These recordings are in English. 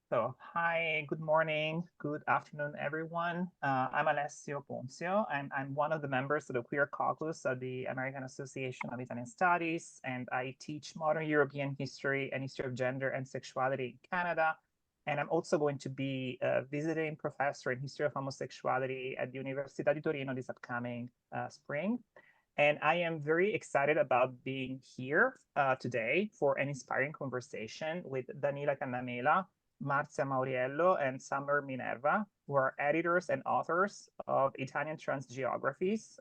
So, hi, good morning, good afternoon, everyone. I'm Alessio Ponzio, and I'm one of the members of the Queer Caucus of the American Association of Italian Studies, and I teach modern European history and history of gender and sexuality in Canada. And I'm also going to be a visiting professor in history of homosexuality at the Università di Torino this upcoming spring. And I am very excited about being here today for an inspiring conversation with Danila Cannamela, Marzia Mauriello, and Summer Minerva, who are editors and authors of Italian Trans Geographies,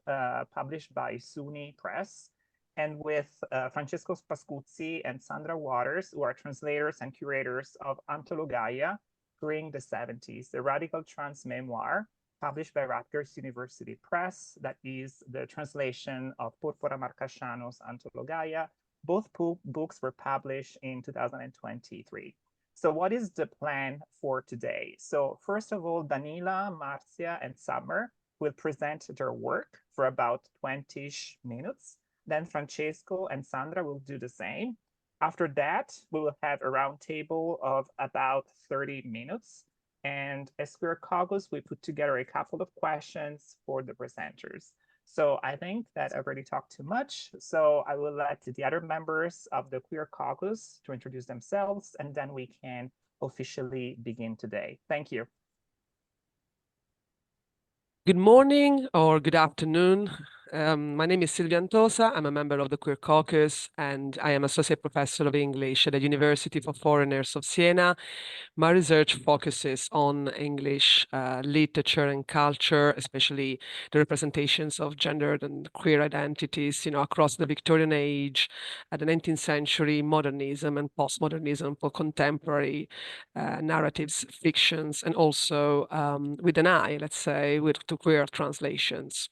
published by SUNY Press, and with Francesco Pascuzzi and Sandra Waters, who are translators and curators of Antologaia during the 70s, the radical trans memoir, published by Rutgers University Press, that is the translation of Porpora Marcasciano's Antologaia. Both books were published in 2023. So what is the plan for today? So first of all, Danila, Marzia, and Summer will present their work for about 20-ish minutes. Then Francesco and Sandra will do the same. After that, we will have a roundtable of about 30 minutes. And as Queer Caucus, we put together a couple of questions for the presenters. So I think that I already talked too much. So I will let the other members of the Queer Caucus to introduce themselves, and then we can officially begin today. Thank you. Good morning or good afternoon. My name is Silvia Antosa. I'm a member of the Queer Caucus, and I am Associate Professor of English at the University for Foreigners of Siena. My research focuses on English literature and culture, especially the representations of gendered and queer identities, across the Victorian age, the 19th century, modernism and postmodernism for contemporary narratives, fictions, and also with an eye, let's say, to queer translations.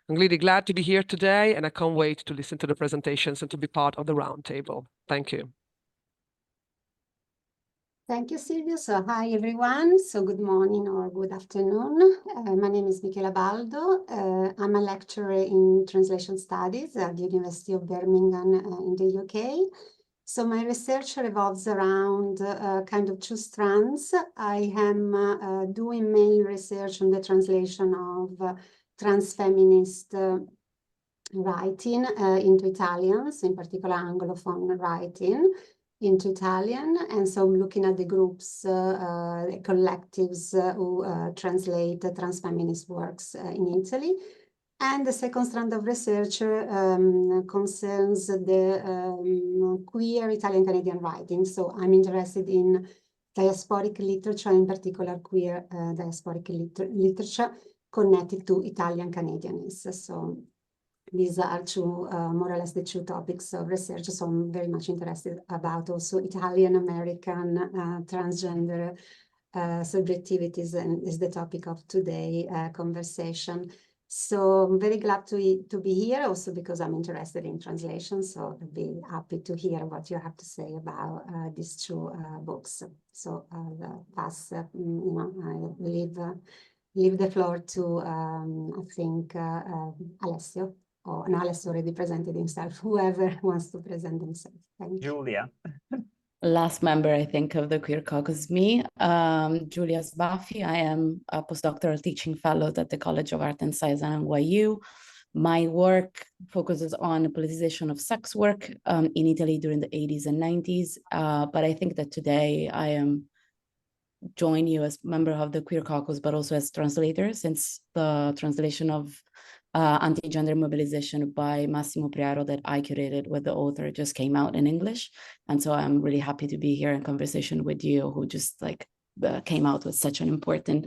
I'm really glad to be here today, and I can't wait to listen to the presentations and to be part of the roundtable. Thank you. Thank you, Silvia. So hi, everyone. So good morning or good afternoon. My name is Michela Baldo. I'm a lecturer in translation studies at the University of Birmingham in the UK. So my research revolves around kind of two strands. I am doing mainly research on the translation of trans-feminist writing into Italian, so in particular Anglophone writing into Italian. And so I'm looking at the groups, collectives who translate trans-feminist works in Italy. And the second strand of research concerns the queer Italian-Canadian writing. So I'm interested in diasporic literature, in particular queer diasporic literature connected to Italian-Canadianism. So these are two, more or less the two topics of research. So I'm very much interested about also Italian-American transgender subjectivities, and is the topic of today's conversation. So I'm very glad to be here, also because I'm interested in translation. So I'll be happy to hear what you have to say about these two books. So I'll pass, I leave the floor to, I think, Alessio. Oh, no, Alessio already presented himself. Whoever wants to present themselves. Thank you. Giulia. Last member, I think, of the Queer Caucus, me. Giulia Sbaffi. I am a postdoctoral teaching fellow at the College of Art and Science at NYU. My work focuses on the politicization of sex work in Italy during the 80s and 90s. But I think that today I am join you as member of the Queer Caucus, but also as translator, since the translation of Anti-Gender Mobilization by Massimo Priaro that I curated with the author just came out in English. And so I'm really happy to be here in conversation with you, who just came out with such an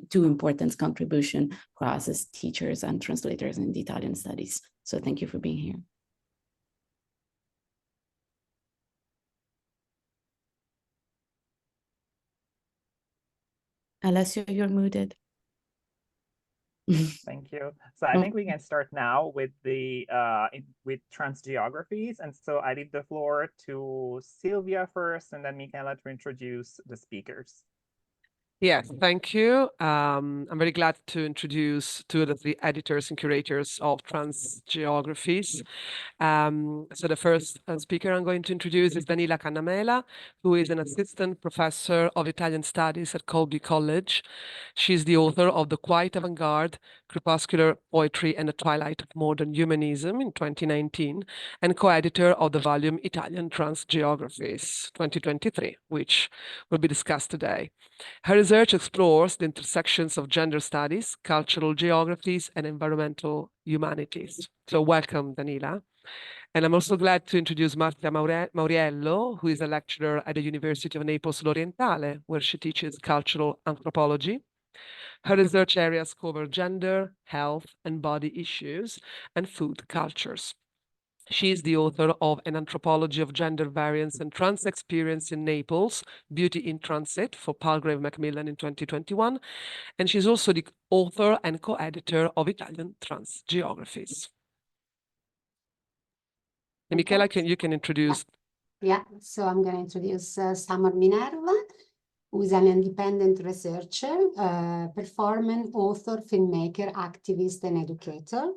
two important contribution for us as teachers and translators in the Italian studies. So thank you for being here. Alessio, you're muted. Thank you. So I think we can start now with the with trans geographies. And so I leave the floor to Silvia first, and then Michela to introduce the speakers. Yes, thank you. I'm very glad to introduce two of the editors and curators of Geographies. So the first speaker I'm going to introduce is Danila Cannamela, who is an assistant professor of Italian studies at Colby College. She's the author of The Quiet Avant-Garde, Crepuscular Poetry and the Twilight of Modern Humanism in 2019, and co-editor of the volume Italian Geographies 2023, which will be discussed today. Her research explores the intersections of gender studies, cultural geographies, and environmental humanities. So welcome, Danila. And I'm also glad to introduce Marzia Mauriello, who is a lecturer at the University of Naples L'Orientale, where she teaches cultural anthropology. Her research areas cover gender, health, and body issues, and food cultures. She is the author of An Anthropology of Gender Variance and Trans Experience in Naples, Beauty in Transit for Palgrave Macmillan in 2021. And she's also the author and co-editor of Italian Trans Geographies. And Michela, you can introduce. Yeah, so I'm going to introduce Summer Minerva, who is an independent researcher, performer, author, filmmaker, activist, and educator.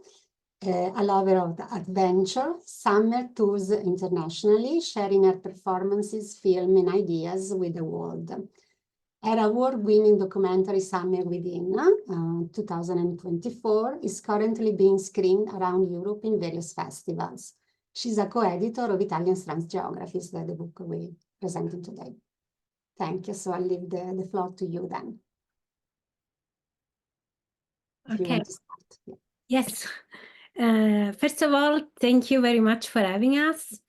A lover of adventure. Summer tours internationally, sharing her performances, film, and ideas with the world. Her award-winning documentary Summer Within 2024 is currently being screened around Europe in various festivals. She's a co-editor of Italian Trans Geographies, the book we're presenting today. Thank you. So I'll leave the floor to you then. If you want to start. Yeah. Yes. First of all, thank you very much for having us.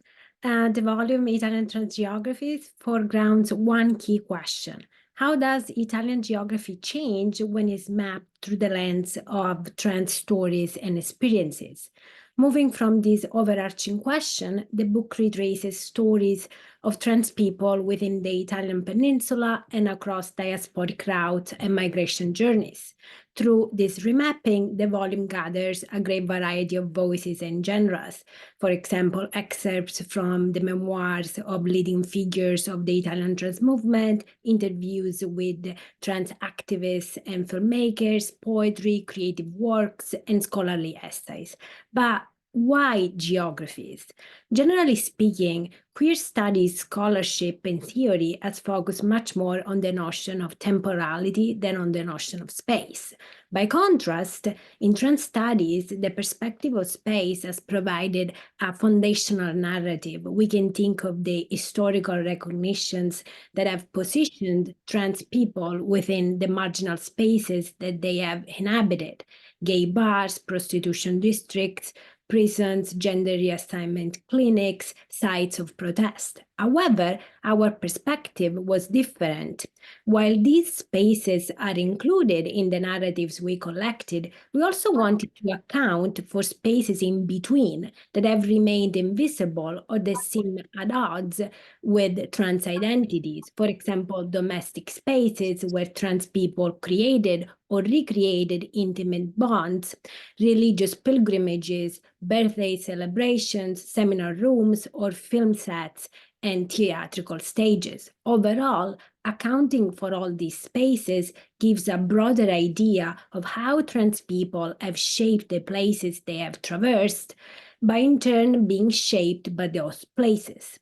The volume Italian Trans Geographies foregrounds one key question. How does Italian geography change when it's mapped through the lens of trans stories and experiences? Moving from this overarching question, the book retraces stories of trans people within the Italian peninsula and across diasporic routes and migration journeys. Through this remapping, the volume gathers a great variety of voices and genres. For example, excerpts from the memoirs of leading figures of the Italian trans movement, interviews with trans activists and filmmakers, poetry, creative works, and scholarly essays. But why geographies? Generally speaking, queer studies scholarship and theory has focused much more on the notion of temporality than on the notion of space. By contrast, in trans studies, the perspective of space has provided a foundational narrative. We can think of the historical recognitions that have positioned trans people within the marginal spaces that they have inhabited: gay bars, prostitution districts, prisons, gender reassignment clinics, sites of protest. However, our perspective was different. While these spaces are included in the narratives we collected, we also wanted to account for spaces in between that have remained invisible or that seem at odds with trans identities. For example, domestic spaces where trans people created or recreated intimate bonds, religious pilgrimages, birthday celebrations, seminar rooms, or film sets and theatrical stages. Overall, accounting for all these spaces gives a broader idea of how trans people have shaped the places they have traversed, by in turn being shaped by those places.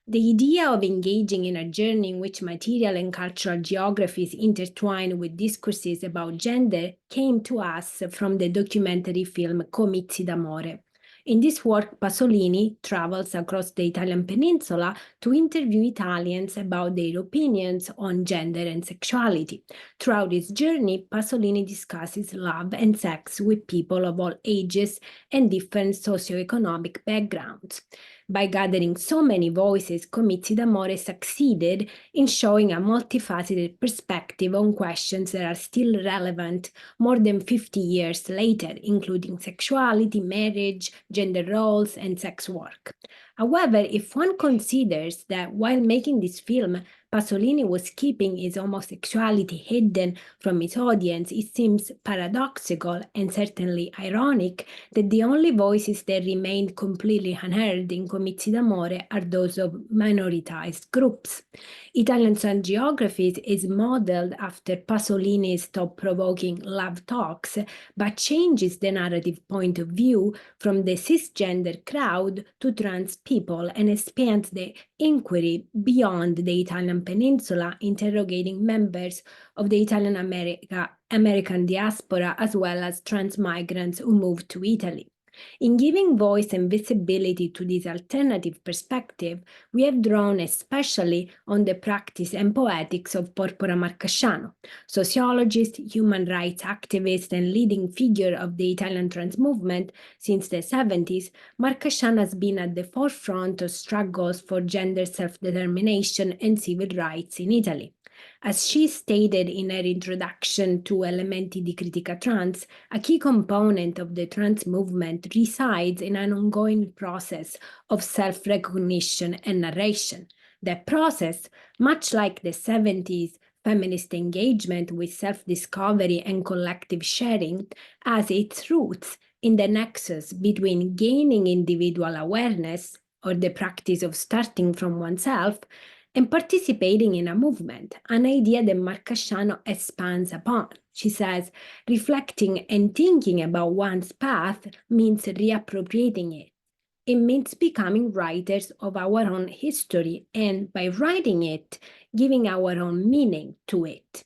The idea of engaging in a journey in which material and cultural geographies intertwine with discourses about gender came to us from the documentary film Comizi d'amore. In this work, Pasolini travels across the Italian peninsula to interview Italians about their opinions on gender and sexuality. Throughout his journey, Pasolini discusses love and sex with people of all ages and different socioeconomic backgrounds. By gathering so many voices, Comizi d'amore succeeded in showing a multifaceted perspective on questions that are still relevant more than 50 years later, including sexuality, marriage, gender roles, and sex work. However, if one considers that while making this film, Pasolini was keeping his homosexuality hidden from his audience, it seems paradoxical and certainly ironic that the only voices that remained completely unheard in Comizi d'Amore are those of minoritized groups. Italian Geographies is modeled after Pasolini's thought-provoking Love Talks, but changes the narrative point of view from the cisgender crowd to trans people and expands the inquiry beyond the Italian peninsula, interrogating members of the Italian American diaspora as well as trans migrants who moved to Italy. In giving voice and visibility to this alternative perspective, we have drawn especially on the practice and poetics of Porpora Marcasciano, sociologist, human rights activist, and leading figure of the Italian trans movement since the 70s. Marcasciano has been at the forefront of struggles for gender self-determination and civil rights in Italy. As she stated in her introduction to Elementi di Critica Trans, a key component of the trans movement resides in an ongoing process of self-recognition and narration. That process, much like the 70s feminist engagement with self-discovery and collective sharing, has its roots in the nexus between gaining individual awareness, or the practice of starting from oneself, and participating in a movement, an idea that Marcasciano expands upon. She says, reflecting and thinking about one's path means reappropriating it. It means becoming writers of our own history and, by writing it, giving our own meaning to it.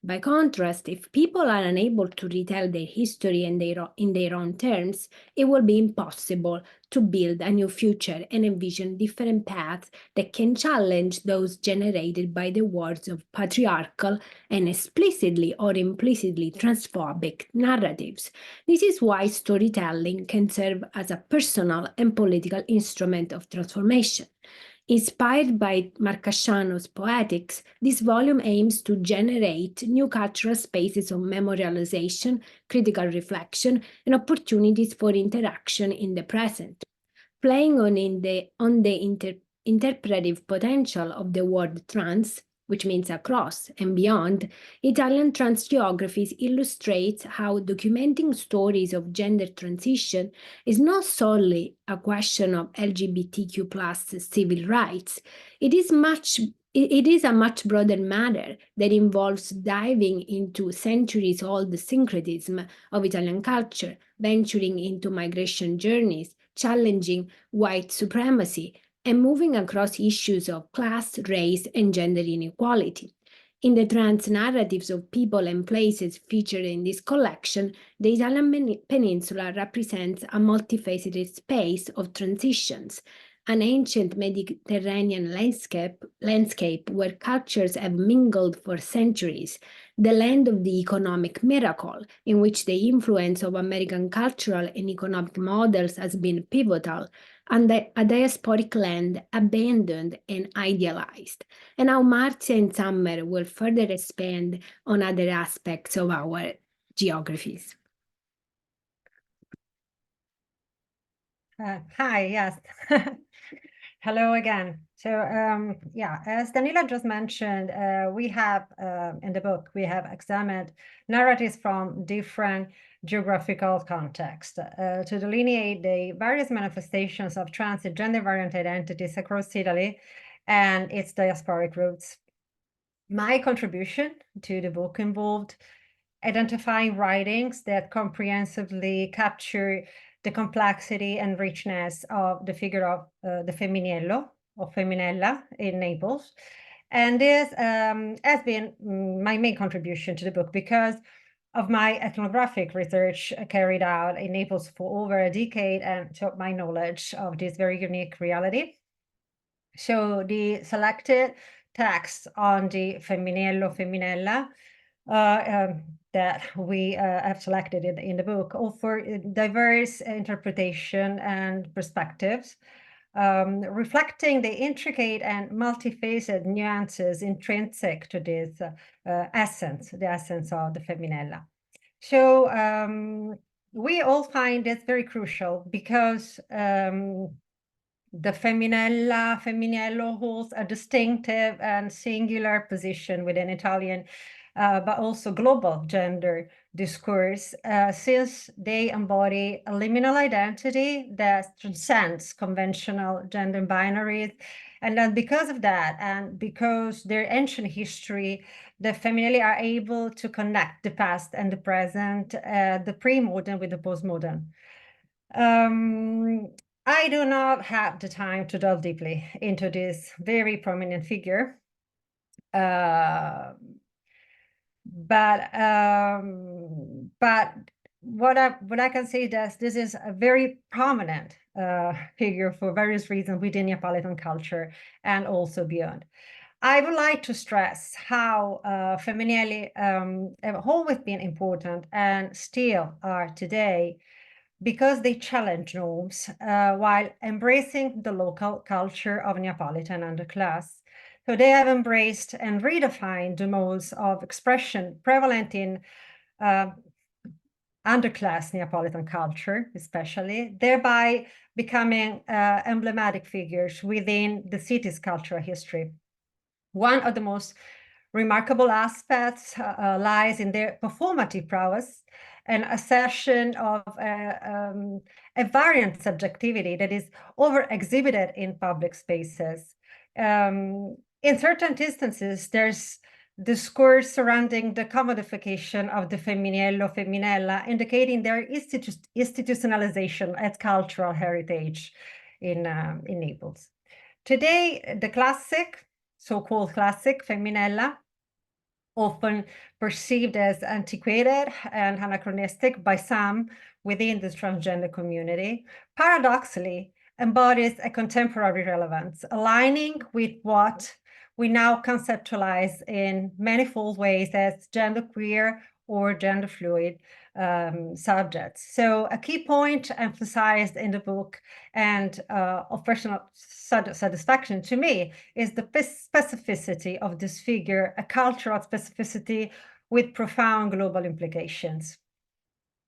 By contrast, if people are unable to retell their history in their own terms, it will be impossible to build a new future and envision different paths that can challenge those generated by the words of patriarchal and explicitly or implicitly transphobic narratives. This is why storytelling can serve as a personal and political instrument of transformation. Inspired by Marcasciano's poetics, this volume aims to generate new cultural spaces of memorialization, critical reflection, and opportunities for interaction in the present. Playing on the interpretive potential of the word trans, which means across and beyond, Italian Trans Geographies illustrates how documenting stories of gender transition is not solely a question of LGBTQ+ civil rights. It is a much broader matter that involves diving into centuries-old syncretism of Italian culture, venturing into migration journeys, challenging white supremacy, and moving across issues of class, race, and gender inequality. In the trans narratives of people and places featured in this collection, the Italian peninsula represents a multifaceted space of transitions, an ancient Mediterranean landscape where cultures have mingled for centuries, the land of the economic miracle, in which the influence of American cultural and economic models has been pivotal, and a diasporic land abandoned and idealized. And now Marzia and Summer will further expand on other aspects of our geographies. Hi, yes. Hello again. So yeah, as Danila just mentioned, we have in the book, we have examined narratives from different geographical contexts to delineate the various manifestations of trans and gender variant identities across Italy and its diasporic roots. My contribution to the book involved identifying writings that comprehensively capture the complexity and richness of the figure of the Femminello or Feminella in Naples. And this has been my main contribution to the book because of my ethnographic research carried out in Naples for over a decade and so my knowledge of this very unique reality. So the selected texts on the Femminello, Feminella that we have selected in the book offer diverse interpretation and perspectives, reflecting the intricate and multifaceted nuances intrinsic to this the essence of the Feminella. So we all find this very crucial because the femminella, femminello holds a distinctive and singular position within Italian, but also global gender discourse, since they embody a liminal identity that transcends conventional gender binaries. And then because of that, and because their ancient history, the femminili are able to connect the past and the present, the pre-modern with the postmodern. I do not have the time to delve deeply into this very prominent figure. But what I can say is that this is a very prominent figure for various reasons within Neapolitan culture and also beyond. I would like to stress how femminili have always been important and still are today, because they challenge norms while embracing the local culture of Neapolitan underclass. So they have embraced and redefined the modes of expression prevalent in underclass Neapolitan culture, especially, thereby becoming emblematic figures within the city's cultural history. One of the most remarkable aspects lies in their performative prowess, an assertion of a variant subjectivity that is over-exhibited in public spaces. In certain instances, there's discourse surrounding the commodification of the femminello, femminella, indicating their institutionalization as cultural heritage in Naples. Today, the classic, so-called classic femminella, often perceived as antiquated and anachronistic by some within the transgender community, paradoxically embodies a contemporary relevance, aligning with what we now conceptualize in manifold ways as genderqueer or gender fluid subjects. So a key point emphasized in the book and of personal satisfaction to me is the specificity of this figure, a cultural specificity with profound global implications.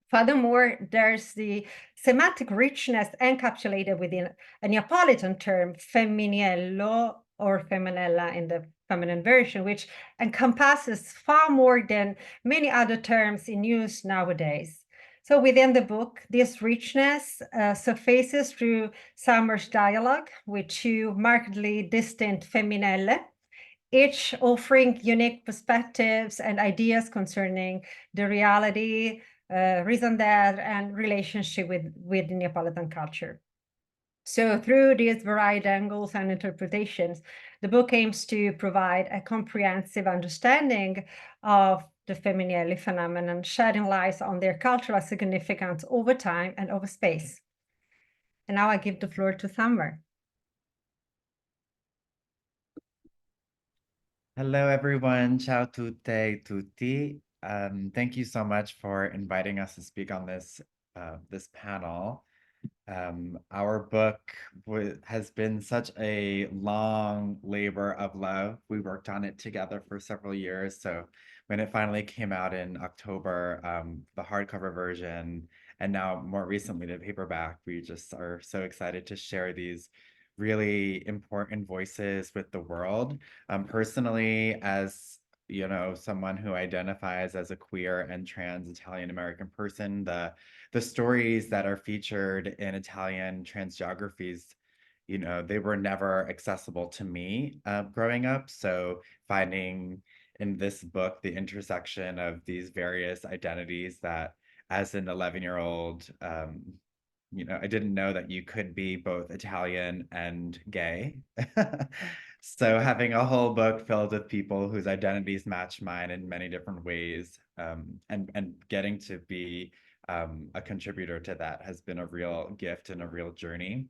Furthermore, there's the semantic richness encapsulated within a Neapolitan term, femminello or femminella in the feminine version, which encompasses far more than many other terms in use nowadays. So within the book, this richness surfaces through Summer's dialogue with two markedly distinct femminelle, each offering unique perspectives and ideas concerning the reality, reason that, and relationship with Neapolitan culture. So through these varied angles and interpretations, the book aims to provide a comprehensive understanding of the femminile phenomenon, shedding light on their cultural significance over time and over space. And now I give the floor to Summer. Hello, everyone. Ciao tutte, tutti. Thank you so much for inviting us to speak on this panel. Our book has been such a long labor of love. We worked on it together for several years. So when it finally came out in October, the hardcover version, and now more recently the paperback, we just are so excited to share these really important voices with the world. Personally, as you know, someone who identifies as a queer and trans Italian American person, the stories that are featured in Italian trans geographies, you know, they were never accessible to me growing up. So finding in this book the intersection of these various identities that, as an 11-year-old, you know, I didn't know that you could be both Italian and gay. So having a whole book filled with people whose identities match mine in many different ways, and getting to be a contributor to that has been a real gift and a real journey.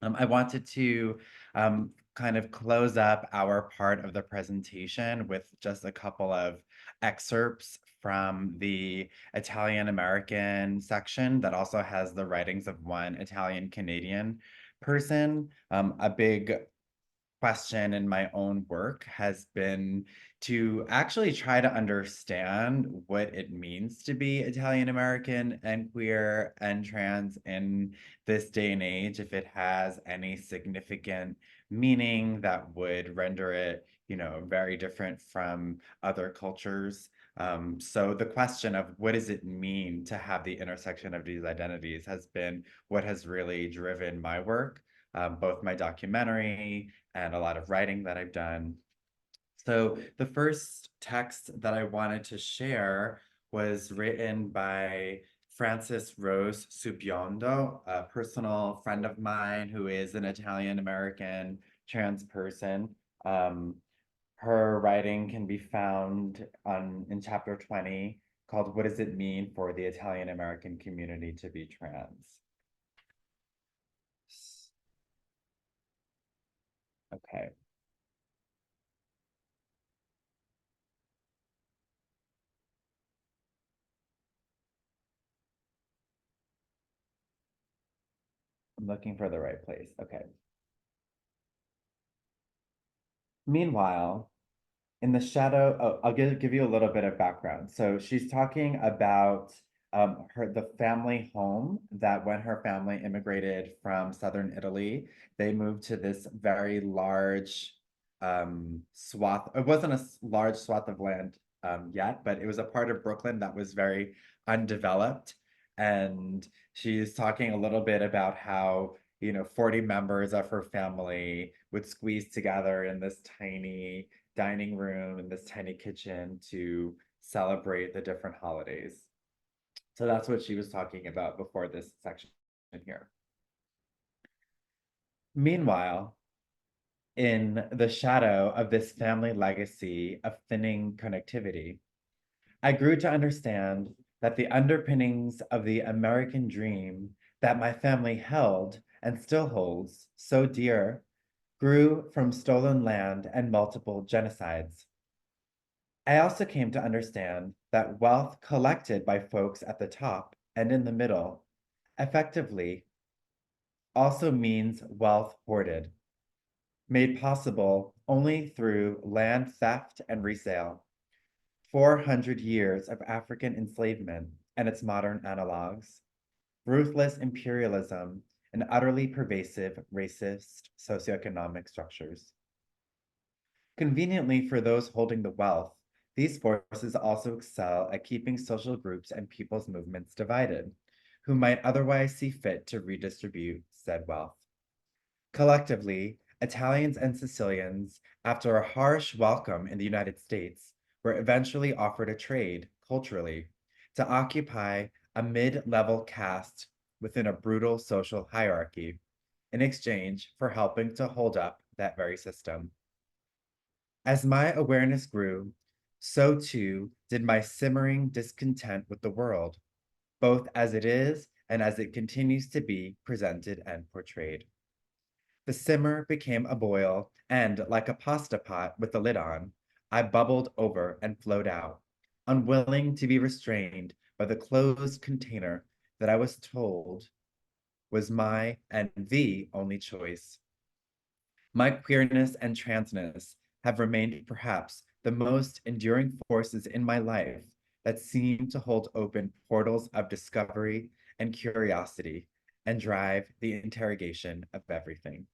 I wanted to kind of close up our part of the presentation with just a couple of excerpts from the Italian American section that also has the writings of one Italian Canadian person. A big question in my own work has been to actually try to understand what it means to be Italian American and queer and trans in this day and age, if it has any significant meaning that would render it, very different from other cultures. So the question of what does it mean to have the intersection of these identities has been what has really driven my work, both my documentary and a lot of writing that I've done. So the first text that I wanted to share was written by Frances Rose Subiondo, a personal friend of mine who is an Italian American trans person. Her writing can be found in chapter 20 called What Does It Mean for the Italian American Community to be Trans? Okay. I'm looking for the right place. Okay. Meanwhile, in the shadow, I'll give you a little bit of background. So she's talking about the family home that when her family immigrated from Southern Italy, they moved to this very large swath. It wasn't a large swath of land yet, but it was a part of Brooklyn that was very undeveloped. And she's talking a little bit about how 40 members of her family would squeeze together in this tiny dining room in this tiny kitchen to celebrate the different holidays. So that's what she was talking about before this section here. Meanwhile, in the shadow of this family legacy of thinning connectivity, I grew to understand that the underpinnings of the American dream that my family held and still holds so dear grew from stolen land and multiple genocides. I also came to understand that wealth collected by folks at the top and in the middle effectively also means wealth hoarded, made possible only through land theft and resale. 400 years of African enslavement and its modern analogs, ruthless imperialism, and utterly pervasive racist socioeconomic structures. Conveniently for those holding the wealth, these forces also excel at keeping social groups and people's movements divided, who might otherwise see fit to redistribute said wealth. Collectively, Italians and Sicilians, after a harsh welcome in the United States, were eventually offered a trade, culturally, to occupy a mid-level caste within a brutal social hierarchy, in exchange for helping to hold up that very system. As my awareness grew, so too did my simmering discontent with the world, both as it is and as it continues to be presented and portrayed. The simmer became a boil, and like a pasta pot with the lid on, I bubbled over and flowed out, unwilling to be restrained by the closed container that I was told was my and the only choice. My queerness and transness have remained perhaps the most enduring forces in my life that seem to hold open portals of discovery and curiosity and drive the interrogation of everything.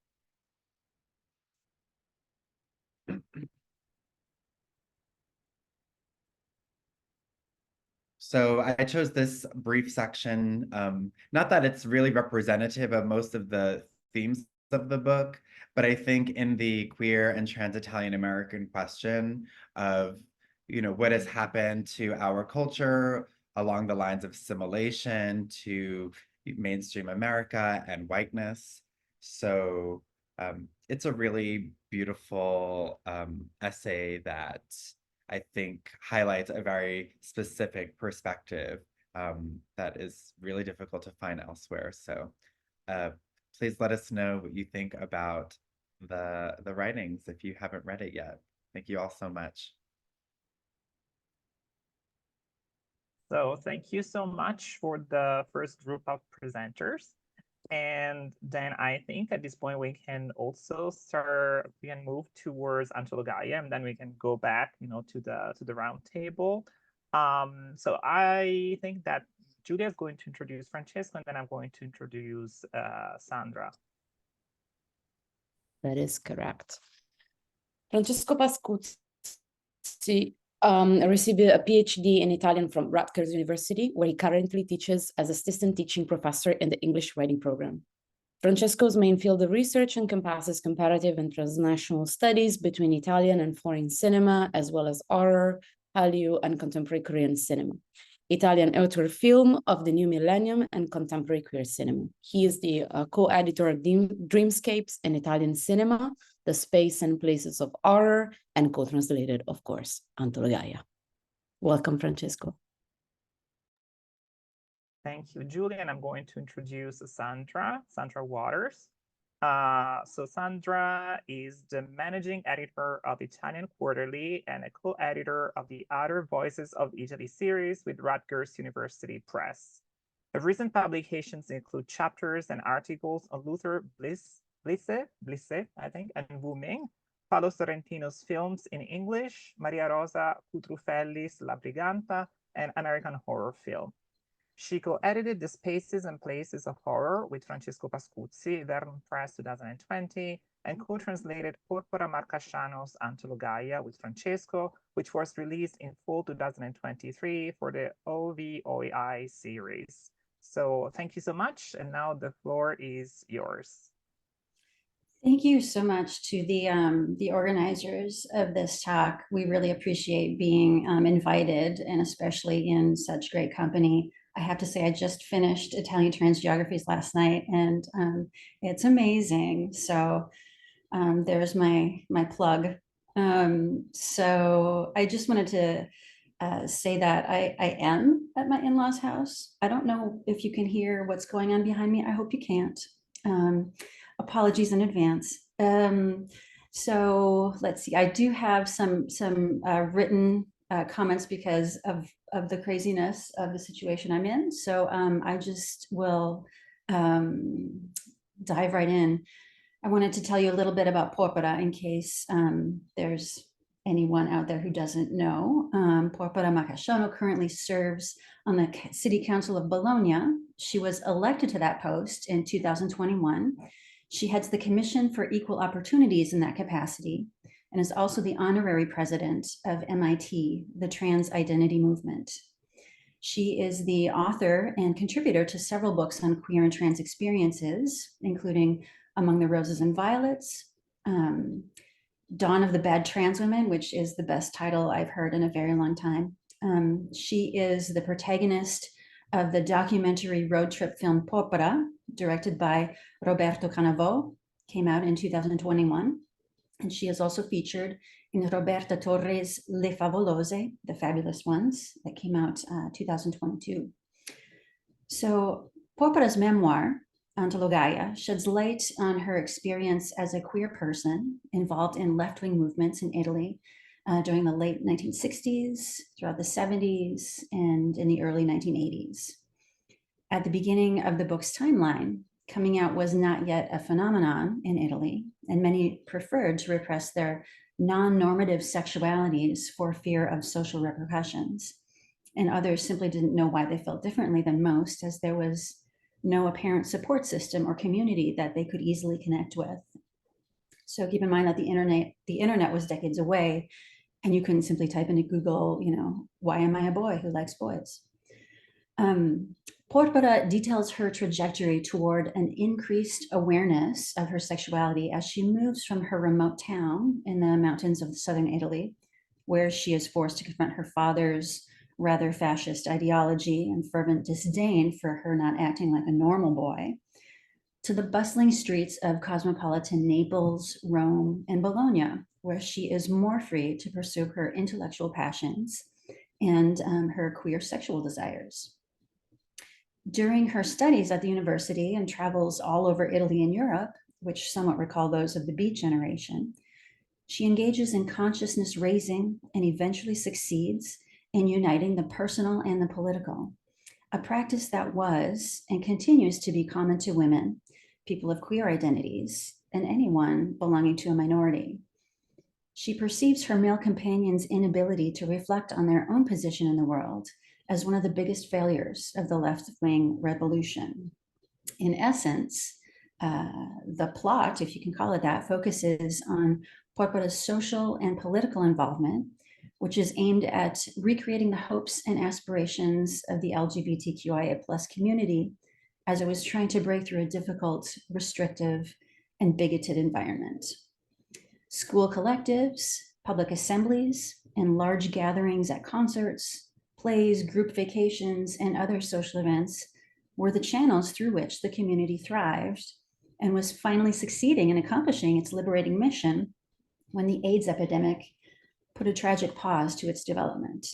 So I chose this brief section, not that it's really representative of most of the themes of the book, but I think in the queer and trans Italian American question of, what has happened to our culture along the lines of assimilation to mainstream America and whiteness. So it's a really beautiful essay that I think highlights a very specific perspective that is really difficult to find elsewhere. So please let us know what you think about the writings if you haven't read it yet. Thank you all so much. So thank you so much for the first group of presenters. And then I think at this point we can move towards Antologaia, and then we can go back, to the round table. So I think that Giulia is going to introduce Francesco, and then I'm going to introduce Sandra. That is correct. Francesco Pascuzzi received a PhD in Italian from Rutgers University, where he currently teaches as assistant teaching professor in the English writing program. Francesco's main field of research encompasses comparative and transnational studies between Italian and foreign cinema, as well as horror, Hallyu, and contemporary Korean cinema, Italian auteur film of the new millennium, and contemporary queer cinema. He is the co-editor of Dreamscapes in Italian cinema, The Space and Places of Horror, and co-translated, of course, Antologaia. Welcome, Francesco. Thank you, Giulia, and I'm going to introduce Sandra Waters. So Sandra is the managing editor of Italian Quarterly and a co-editor of the Other Voices of Italy series with Rutgers University Press. Her recent publications include chapters and articles on Luther Blisse, I think, and Wu Ming, Paolo Sorrentino's films in English, Maria Rosa Cutruffelli's La Briganta, and American horror film. She co-edited The Spaces and Places of Horror with Francesco Pascuzzi, Vernon Press 2020, and co-translated Porpora Marcasciano's Antologaia with Francesco, which was released in fall 2023 for the OVOI series. So thank you so much, and now the floor is yours. Thank you so much to the organizers of this talk. We really appreciate being invited, and especially in such great company. I have to say, I just finished Italian Trans Geographies last night, and it's amazing. So there's my plug. So I just wanted to say that I am at my in-laws' house. I don't know if you can hear what's going on behind me. I hope you can't. Apologies in advance. So let's see. I do have some written comments because of the craziness of the situation I'm in. So I just will dive right in. I wanted to tell you a little bit about Porpora in case there's anyone out there who doesn't know. Porpora Marcasciano currently serves on the City Council of Bologna. She was elected to that post in 2021. She heads the Commission for Equal Opportunities in that capacity, and is also the honorary president of MIT, the Trans Identity Movement. She is the author and contributor to several books on queer and trans experiences, including Among the Roses and Violets, Dawn of the Bad Trans Women, which is the best title I've heard in a very long time. She is the protagonist of the documentary road trip film Porpora, directed by Roberto Canavo, came out in 2021. And she is also featured in Roberta Torres' Le Favolose, The Fabulous Ones, that came out 2022. So Porpora's memoir, Antologaia, sheds light on her experience as a queer person involved in left-wing movements in Italy during the late 1960s, throughout the 70s, and in the early 1980s. At the beginning of the book's timeline, coming out was not yet a phenomenon in Italy, and many preferred to repress their non-normative sexualities for fear of social repercussions. And others simply didn't know why they felt differently than most, as there was no apparent support system or community that they could easily connect with. So keep in mind that the internet was decades away, and you couldn't simply type into Google, why am I a boy who likes boys? Porpora details her trajectory toward an increased awareness of her sexuality as she moves from her remote town in the mountains of southern Italy, where she is forced to confront her father's rather fascist ideology and fervent disdain for her not acting like a normal boy, to the bustling streets of cosmopolitan Naples, Rome, and Bologna, where she is more free to pursue her intellectual passions and her queer sexual desires. During her studies at the university and travels all over Italy and Europe, which somewhat recall those of the Beat generation, she engages in consciousness raising and eventually succeeds in uniting the personal and the political, a practice that was and continues to be common to women, people of queer identities, and anyone belonging to a minority. She perceives her male companion's inability to reflect on their own position in the world as one of the biggest failures of the left-wing revolution. In essence, the plot, if you can call it that, focuses on Porpora's social and political involvement, which is aimed at recreating the hopes and aspirations of the LGBTQIA+ community as it was trying to break through a difficult, restrictive, and bigoted environment. School collectives, public assemblies, and large gatherings at concerts, plays, group vacations, and other social events were the channels through which the community thrived and was finally succeeding in accomplishing its liberating mission when the AIDS epidemic put a tragic pause to its development.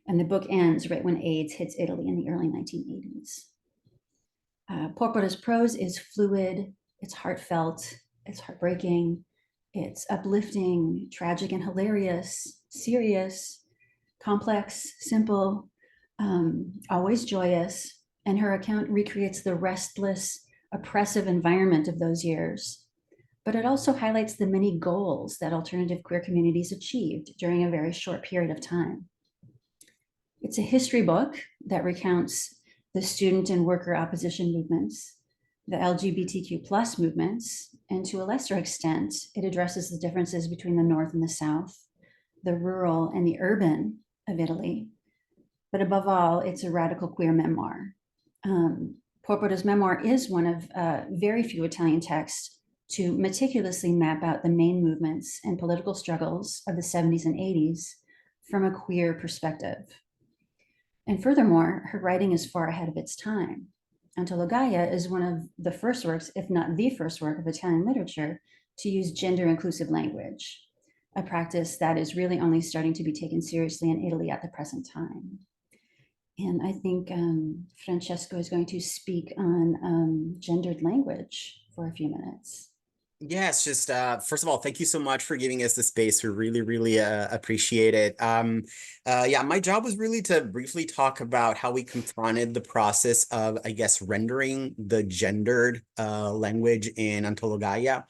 And the book ends right when AIDS hits Italy in the early 1980s. Porpora's prose is fluid, it's heartfelt, it's heartbreaking, it's uplifting, tragic and hilarious, serious, complex, simple, always joyous, and her account recreates the restless, oppressive environment of those years. But it also highlights the many goals that alternative queer communities achieved during a very short period of time. It's a history book that recounts the student and worker opposition movements, the LGBTQ+ movements, and to a lesser extent, it addresses the differences between the North and the South, the rural and the urban of Italy. But above all, it's a radical queer memoir. Porpora's memoir is one of very few Italian texts to meticulously map out the main movements and political struggles of the 70s and 80s from a queer perspective. And furthermore, her writing is far ahead of its time. Antologaia is one of the first works, if not the first work of Italian literature to use gender-inclusive language, a practice that is really only starting to be taken seriously in Italy at the present time. And I think Francesco is going to speak on gendered language for a few minutes. Yes, just first of all, thank you so much for giving us the space. We really appreciate it. Yeah, my job was really to briefly talk about how we confronted the process of, I guess, rendering the gendered language in Antologaia,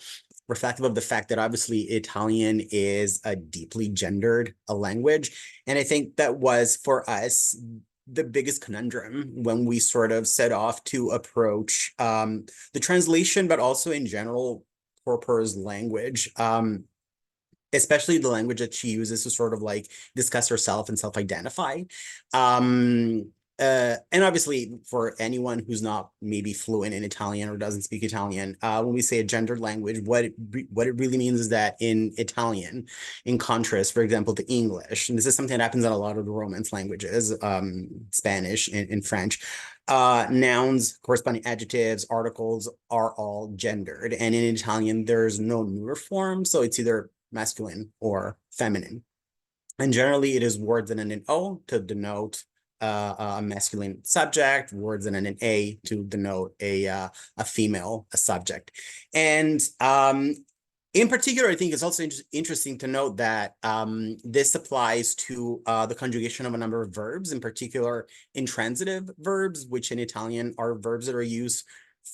reflective of the fact that obviously Italian is a deeply gendered language. And I think that was for us the biggest conundrum when we sort of set off to approach the translation, but also in general, Porpora's language, especially the language that she uses to sort of like discuss herself and self-identify. And obviously for anyone who's not maybe fluent in Italian or doesn't speak Italian, when we say a gendered language, what it really means is that in Italian, in contrast, for example, to English, and this is something that happens in a lot of the Romance languages, Spanish and French, nouns, corresponding adjectives, articles are all gendered. And in Italian, there's no neuter form. So it's either masculine or feminine. And generally it is words that end in O to denote a masculine subject, words that end in A to denote a female subject. And in particular, I think it's also interesting to note that this applies to the conjugation of a number of verbs, in particular intransitive verbs, which in Italian are verbs that are used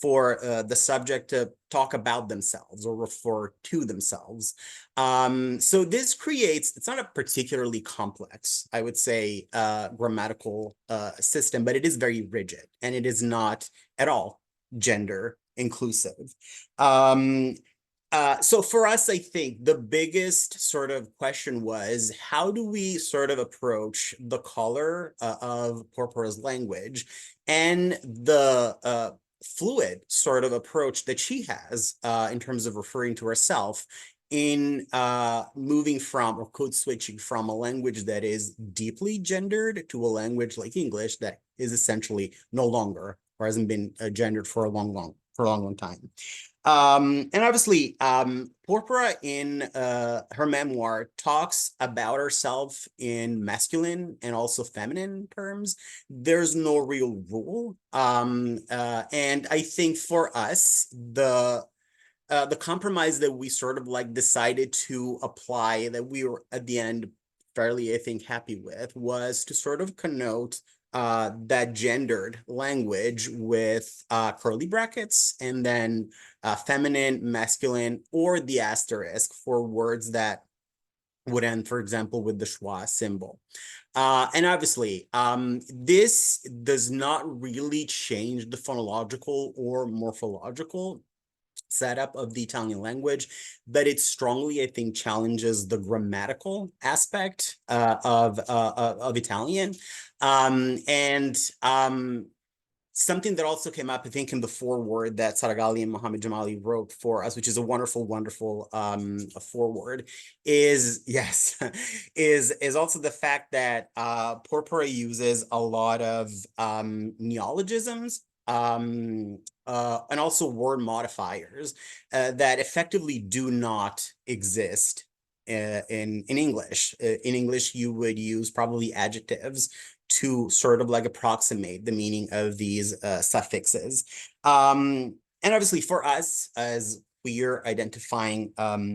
for the subject to talk about themselves or refer to themselves. So this creates, it's not a particularly complex, I would say, grammatical system, but it is very rigid and it is not at all gender inclusive. So for us, I think the biggest sort of question was, how do we sort of approach the color of Porpora's language and the fluid sort of approach that she has in terms of referring to herself in moving from or code switching from a language that is deeply gendered to a language like English that is essentially no longer or hasn't been gendered for a long time. And obviously, Porpora in her memoir talks about herself in masculine and also feminine terms. There's no real rule. And I think for us, the compromise that we sort of like decided to apply that we were at the end fairly, I think, happy with was to sort of connote that gendered language with curly brackets and then feminine, masculine, or the asterisk for words that would end, for example, with the schwa symbol. And obviously, this does not really change the phonological or morphological setup of the Italian language, but it strongly, I think, challenges the grammatical aspect of Italian. Something that also came up, I think, in the foreword that Saragali and Mohammed Jamali wrote for us, which is a wonderful, wonderful foreword, is yes, is also the fact that Porpora uses a lot of neologisms and also word modifiers that effectively do not exist in English. In English, you would use probably adjectives to sort of like approximate the meaning of these suffixes. And obviously for us as queer identifying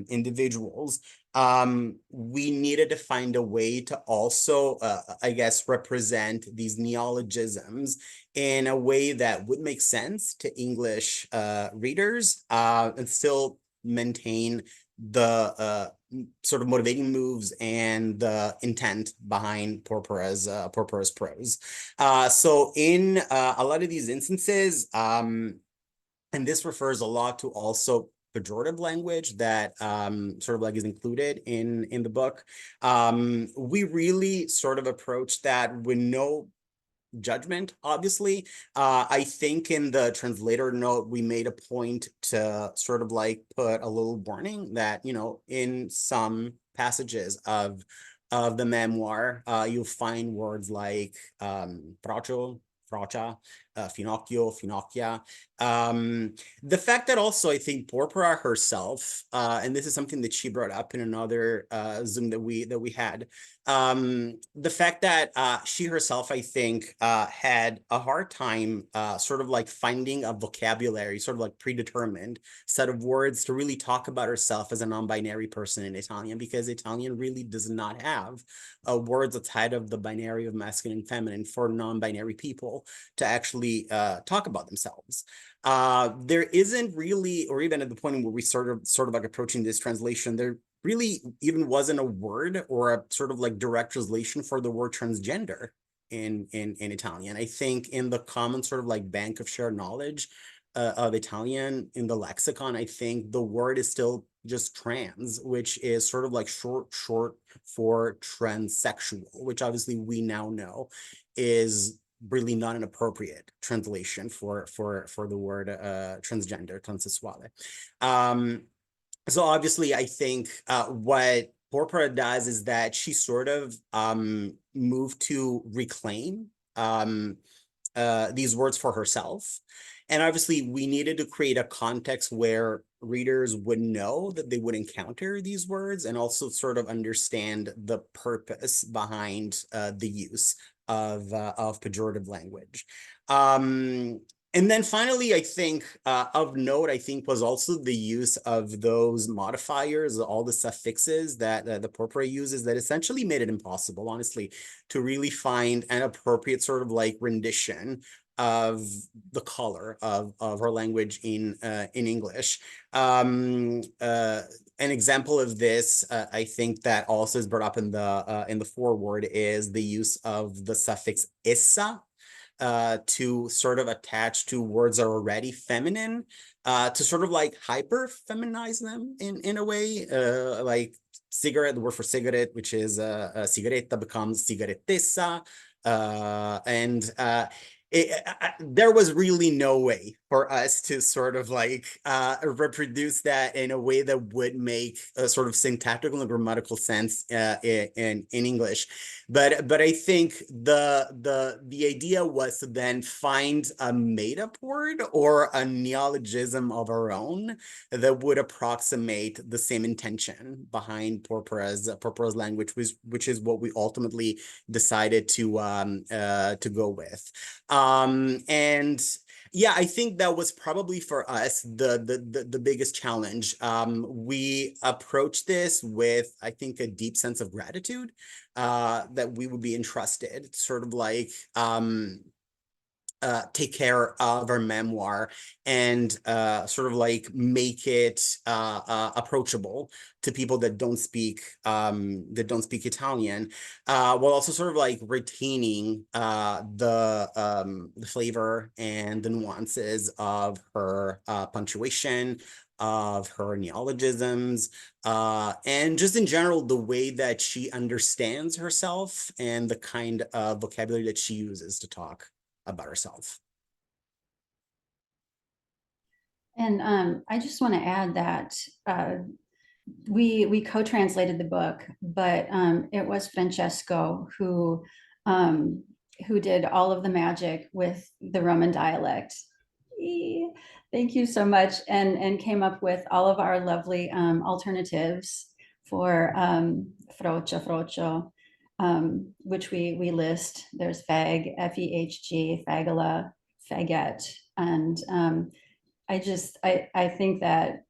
individuals, we needed to find a way to also, I guess, represent these neologisms in a way that would make sense to English readers and still maintain the sort of motivating moves and the intent behind Porpora's prose. So in a lot of these instances, and this refers a lot to also pejorative language that sort of like is included in the book, we really sort of approach that with no judgment, obviously. I think in the translator note, we made a point to sort of like put a little warning that, you know, in some passages of the memoir, you'll find words like procio, frocia, finocchio, finocchia. The fact that also I think Porpora herself, and this is something that she brought up in another Zoom that we had, the fact that she herself, I think, had a hard time sort of like finding a vocabulary, sort of like predetermined set of words to really talk about herself as a non-binary person in Italian, because Italian really does not have words outside of the binary of masculine and feminine for non-binary people to actually talk about themselves. There isn't really, or even at the point where we sort of like approaching this translation, there really even wasn't a word or a sort of like direct translation for the word transgender in Italian. I think in the common sort of like bank of shared knowledge of Italian in the lexicon, I think the word is still just trans, which is sort of like short for transsexual, which obviously we now know is really not an appropriate translation for the word transgender, transsessuale. So obviously, I think what Porpora does is that she sort of moved to reclaim these words for herself. And obviously, we needed to create a context where readers would know that they would encounter these words and also sort of understand the purpose behind the use of pejorative language. And then finally, I think of note, I think was also the use of those modifiers, all the suffixes that the Porpora uses that essentially made it impossible, honestly, to really find an appropriate sort of like rendition of the color of her language in English. An example of this, I think that also is brought up in the foreword, is the use of the suffix essa to sort of attach to words that are already feminine, to sort of like hyper feminize them in a way, like cigarette, the word for cigarette, which is sigaretta, becomes sigarettessa, and there was really no way for us to sort of like reproduce that in a way that would make a sort of syntactical and grammatical sense in English. But I think the idea was to then find a made-up word or a neologism of our own that would approximate the same intention behind Porpora's language, which is what we ultimately decided to go with. And Yeah, I think that was probably for us the biggest challenge. We approached this with, I think, a deep sense of gratitude that we would be entrusted, sort of like take care of our memoir and sort of like make it approachable to people that don't speak Italian, while also sort of like retaining the flavor and the nuances of her punctuation, of her neologisms, and just in general, the way that she understands herself and the kind of vocabulary that she uses to talk about herself. And I just want to add that we co-translated the book, but it was Francesco who did all of the magic with the Roman dialect. Thank you so much, and came up with all of our lovely alternatives for frocio, which we list. There's fag, F-E-H-G, fagula, fagette, and I think that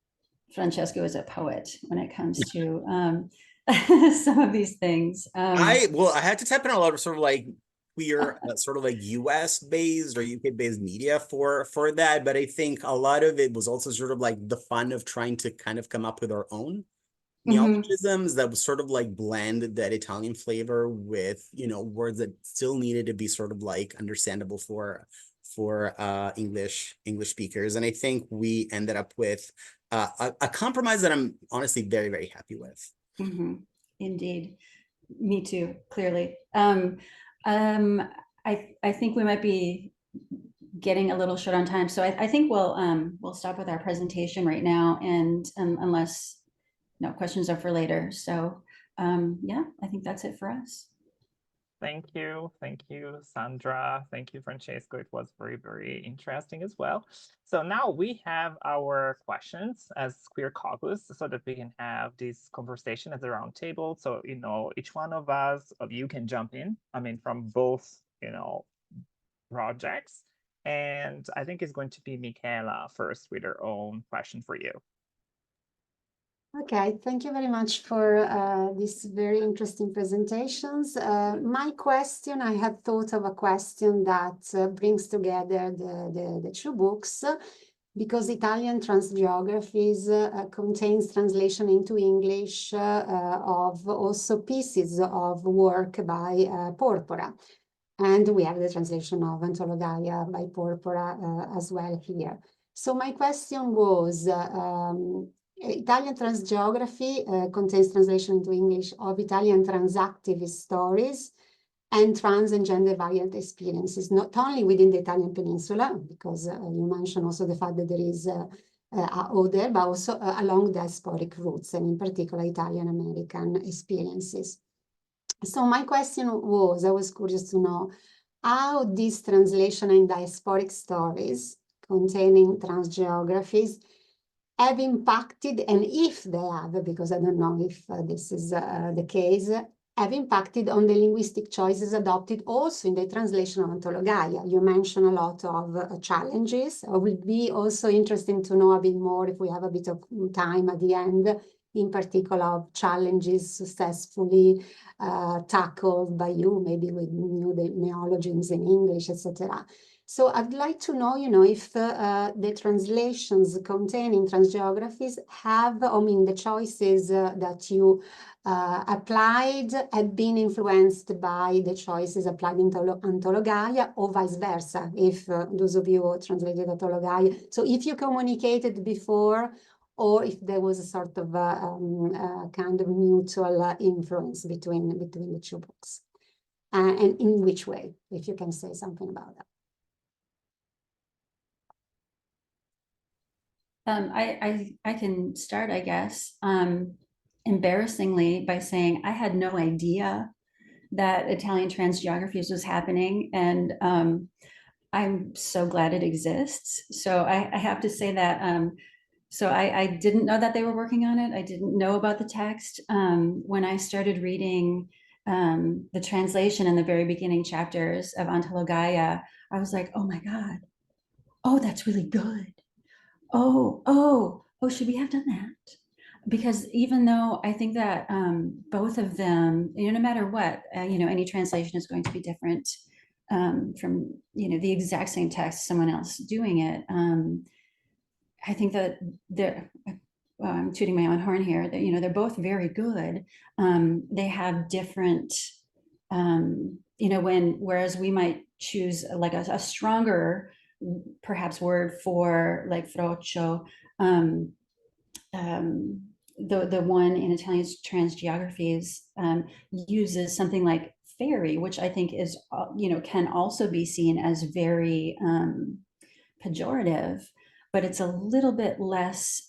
Francesco is a poet when it comes to some of these things. I had to tap in a lot of sort of like queer, sort of like US based or UK based media for that, but I think a lot of it was also sort of like the fun of trying to kind of come up with our own neologisms that was sort of like blend that Italian flavor with, you know, words that still needed to be sort of like understandable for English speakers. And I think we ended up with a compromise that I'm honestly very, very happy with. Indeed. Me too, clearly. I think we might be getting a little short on time, so I think we'll stop with our presentation right now, and unless no questions are for later. So yeah, I think that's it for us. Thank you, Sandra. Thank you, Francesco. It was very, very interesting as well. So now we have our questions as Queer Caucus so that we can have this conversation as a round table. So, you know, each one of you can jump in, I mean, from both, you know, projects. And I think it's going to be Michela first with her own question for you. Okay, thank you very much for these very interesting presentations. My question, I had thought of a question that brings together the two books, because Italian Transgeographies contains translation into English of also pieces of work by Porpora. And we have the translation of Antologaia by Porpora as well here. So my question was, Italian Transgeography contains translation into English of Italian transactivist stories and trans and gender variant experiences, not only within the Italian peninsula, because you mentioned also the fact that there is other, but also along diasporic routes, and in particular Italian-American experiences. So my question was, I was curious to know how these translation and diasporic stories containing transgeographies have impacted, and if they have, because I don't know if this is the case, have impacted on the linguistic choices adopted also in the translation of Antologaia. You mentioned a lot of challenges. It would be also interesting to know a bit more, if we have a bit of time at the end, in particular of challenges successfully tackled by you, maybe with new neologisms in English, etc. So I'd like to know, you know, if the translations containing transgeographies have, I mean, the choices that you applied have been influenced by the choices applied in Antologaia, or vice versa, if those of you who translated Antologaia. So if you communicated before, or if there was a sort of kind of mutual influence between the two books, and in which way, if you can say something about that. I can start, I guess, embarrassingly by saying I had no idea that Italian Transgeographies was happening, and I'm so glad it exists. So I have to say that, so I didn't know that they were working on it. I didn't know about the text. When I started reading the translation in the very beginning chapters of Antologaia, I was like, oh my God, oh, that's really good. Oh, should we have done that? Because even though I think that both of them, no matter what, any translation is going to be different from, the exact same text, someone else doing it. I think that I'm tooting my own horn here, that, they're both very good. They have different, whereas we might choose like a stronger, perhaps word for like frocio, the one in Italian Transgeographies uses something like ferry, which I think is, can also be seen as very pejorative, but it's a little bit less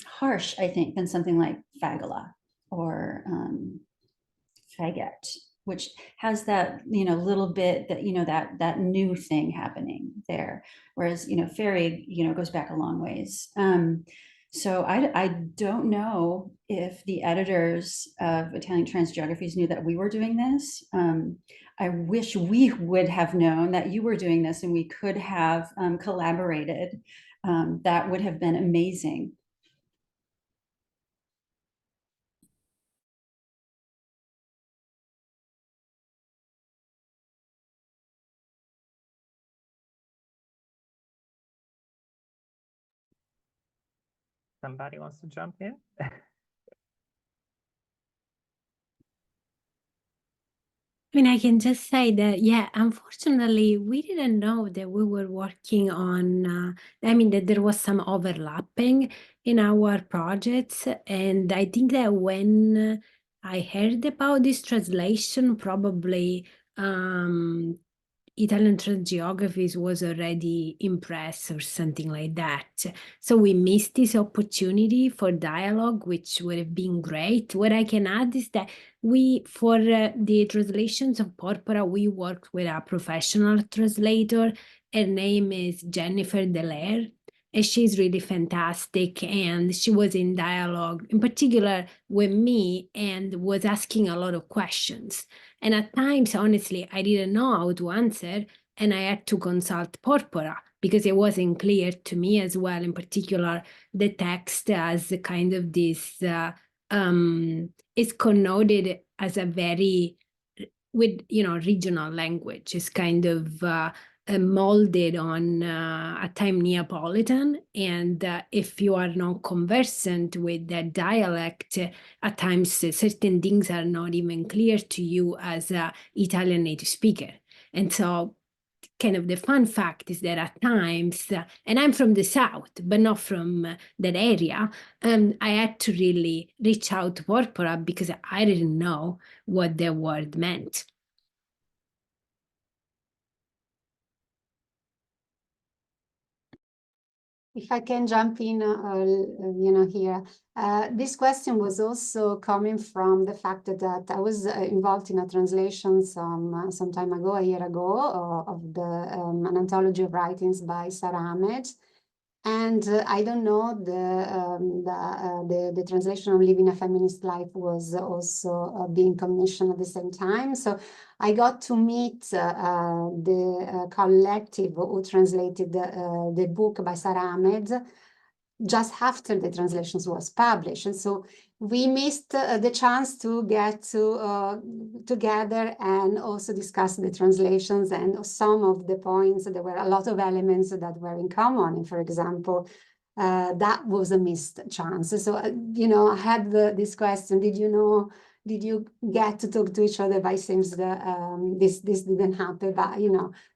harsh, I think, than something like fagola or faggot, which has that, little bit that, that new thing happening there. Whereas, ferry, goes back a long ways. So I don't know if the editors of Italian Transgeographies knew that we were doing this. I wish we would have known that you were doing this and we could have collaborated. That would have been amazing. Somebody wants to jump in? I mean, I can just say that, yeah, unfortunately, we didn't know that we were working on, that there was some overlapping in our projects. And I think that when I heard about this translation, probably Italian Transgeographies was already in press or something like that. So we missed this opportunity for dialogue, which would have been great. What I can add is that for the translations of Porpora, we worked with a professional translator. Her name is Jennifer Delaire, and she's really fantastic. And she was in dialogue, in particular with me, and was asking a lot of questions. And at times, honestly, I didn't know how to answer, and I had to consult Porpora because it wasn't clear to me as well. In particular, the text as kind of this is connoted as a very, with regional language. It's kind of molded on a time Neapolitan, and if you are not conversant with that dialect, at times certain things are not even clear to you as an Italian native speaker. And so kind of the fun fact is that at times, and I'm from the South, but not from that area, I had to really reach out to Porpora because I didn't know what the word meant. If I can jump in, here, this question was also coming from the fact that I was involved in a translation some time ago, a year ago, of an anthology of writings by Sara Ahmed. And I don't know, the translation of Living a Feminist Life was also being commissioned at the same time. So I got to meet the collective who translated the book by Sara Ahmed just after the translations was published. And so we missed the chance to get together and also discuss the translations and some of the points. There were a lot of elements that were in common. For example, that was a missed chance. So, I had this question, did you get to talk to each other? But it seems that this didn't happen. But,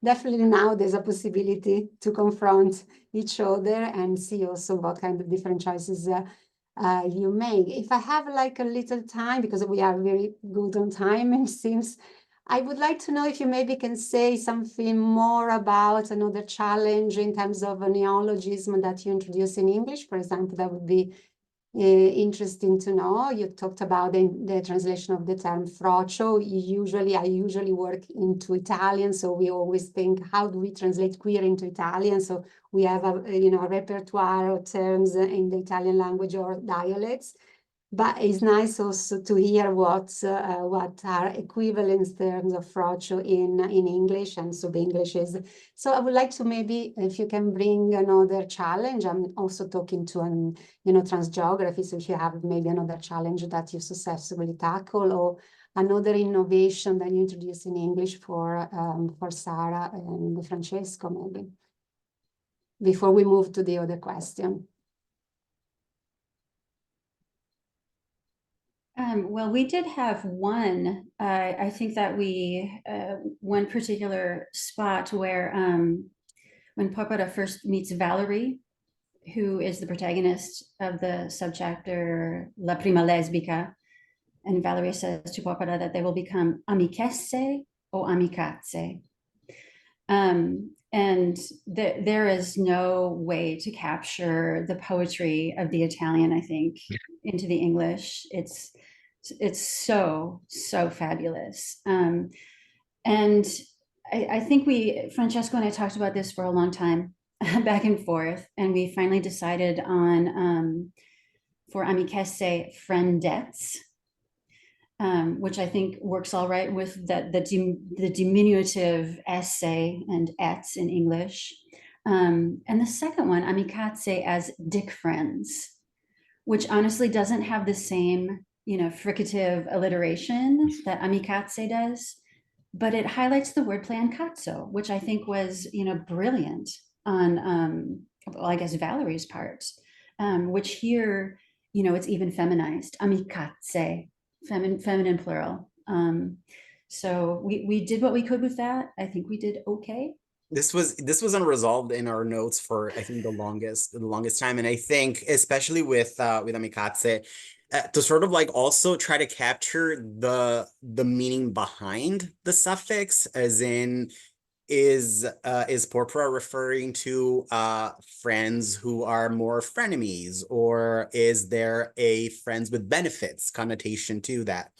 definitely now there's a possibility to confront each other and see also what kind of different choices you make. If I have like a little time, because we are very good on time, it seems, I would like to know if you maybe can say something more about another challenge in terms of a neologism that you introduce in English, for example. That would be interesting to know. You talked about the translation of the term frocio. I usually work into Italian, so we always think, how do we translate queer into Italian? So we have a repertoire of terms in the Italian language or dialects. But it's nice also to hear what are equivalents in terms of frocio in English, and so the English is. So I would like to maybe, if you can bring another challenge. I'm also talking to transgeography. So if you have maybe another challenge that you successfully tackle, or another innovation that you introduce in English for Sarah and Francesco, maybe, before we move to the other question. Well, we did have one, I think that one particular spot where when Porpora first meets Valerie, who is the protagonist of the subchapter La Prima Lesbica, and Valerie says to Porpora that they will become amichesse or amicazze. And there is no way to capture the poetry of the Italian, I think, into the English. It's so fabulous. And I think Francesco and I talked about this for a long time, back and forth, and we finally decided on for amichesse friendettes, which I think works all right with the diminutive esse and ets in English. And the second one, amicazze, as dick friends, which honestly doesn't have the same, fricative alliteration that amicazze does, but it highlights the wordplay on cazzo, which I think was, brilliant on, well, I guess Valerie's part, which here, it's even feminized, amicazze, feminine plural. So we did what we could with that. I think we did okay. This was unresolved in our notes for, I think, the longest time, and I think especially with amicazze, to sort of like also try to capture the meaning behind the suffix, as in, is Porpora referring to friends who are more frenemies, or is there a friends with benefits connotation to that?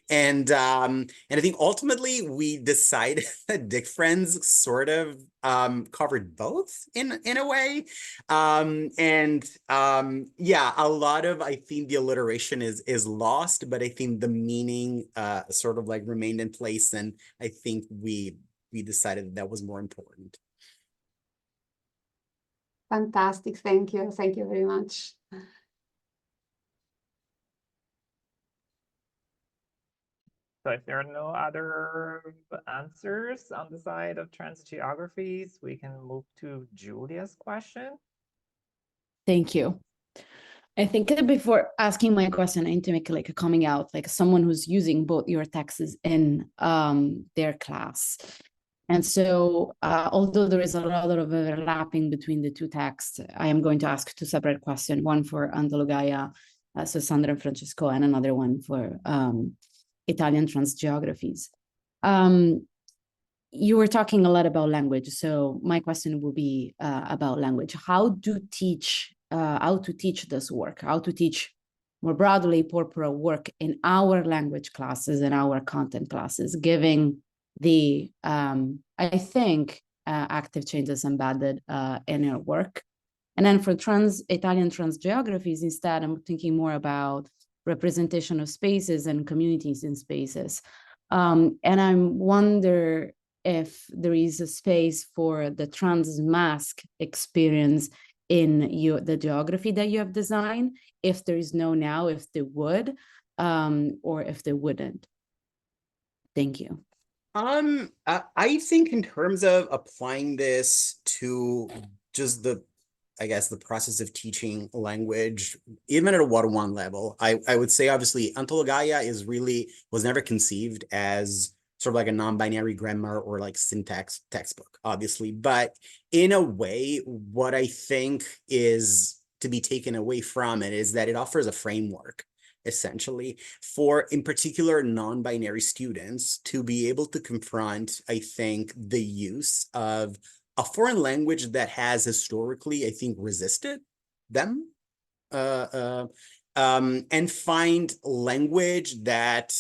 And I think ultimately we decided that dick friends sort of covered both in a way. Yeah, a lot of, I think, the alliteration is lost, but I think the meaning sort of like remained in place, and I think we decided that was more important. Fantastic. Thank you. Thank you very much. So if there are no other answers on the side of transgeographies, we can move to Giulia's question. Thank you. I think that before asking my question, I need to make like a coming out, like someone who's using both your texts in their class. And so, although there is a lot of overlapping between the two texts, I am going to ask two separate questions, one for Antologaia, so Sandra and Francesco, and another one for Italian transgeographies. You were talking a lot about language, so my question will be about language. How to teach this work, how to teach more broadly Porpora work in our language classes and our content classes, giving the, I think, active changes embedded in our work. And then for Italian transgeographies, instead, I'm thinking more about representation of spaces and communities in spaces. And I wonder if there is a space for the transmask experience in the geography that you have designed, if there is no now, if there would, or if there wouldn't. Thank you. I think in terms of applying this to just I guess the process of teaching language, even at a one-on-one level, I would say obviously Antologaia was never conceived as sort of like a non-binary grammar or like syntax textbook, obviously. But in a way, what I think is to be taken away from it is that it offers a framework, essentially, for, in particular, non-binary students to be able to confront, I think, the use of a foreign language that has historically, I think, resisted them, and find language that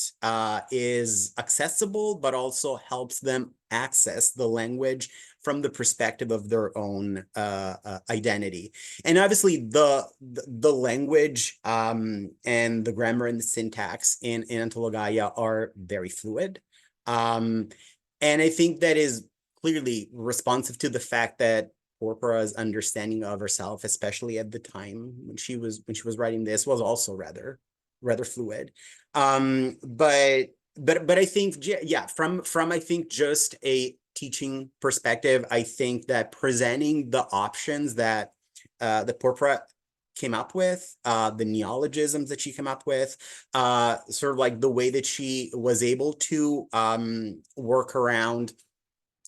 is accessible, but also helps them access the language from the perspective of their own identity. And obviously the language and the grammar and the syntax in Antologaia are very fluid. And I think that is clearly responsive to the fact that Porpora's understanding of herself, especially at the time when she was writing this, was also rather fluid. But I think, yeah, from I think just a teaching perspective, I think that presenting the options that the Porpora came up with, the neologisms that she came up with, sort of like the way that she was able to work around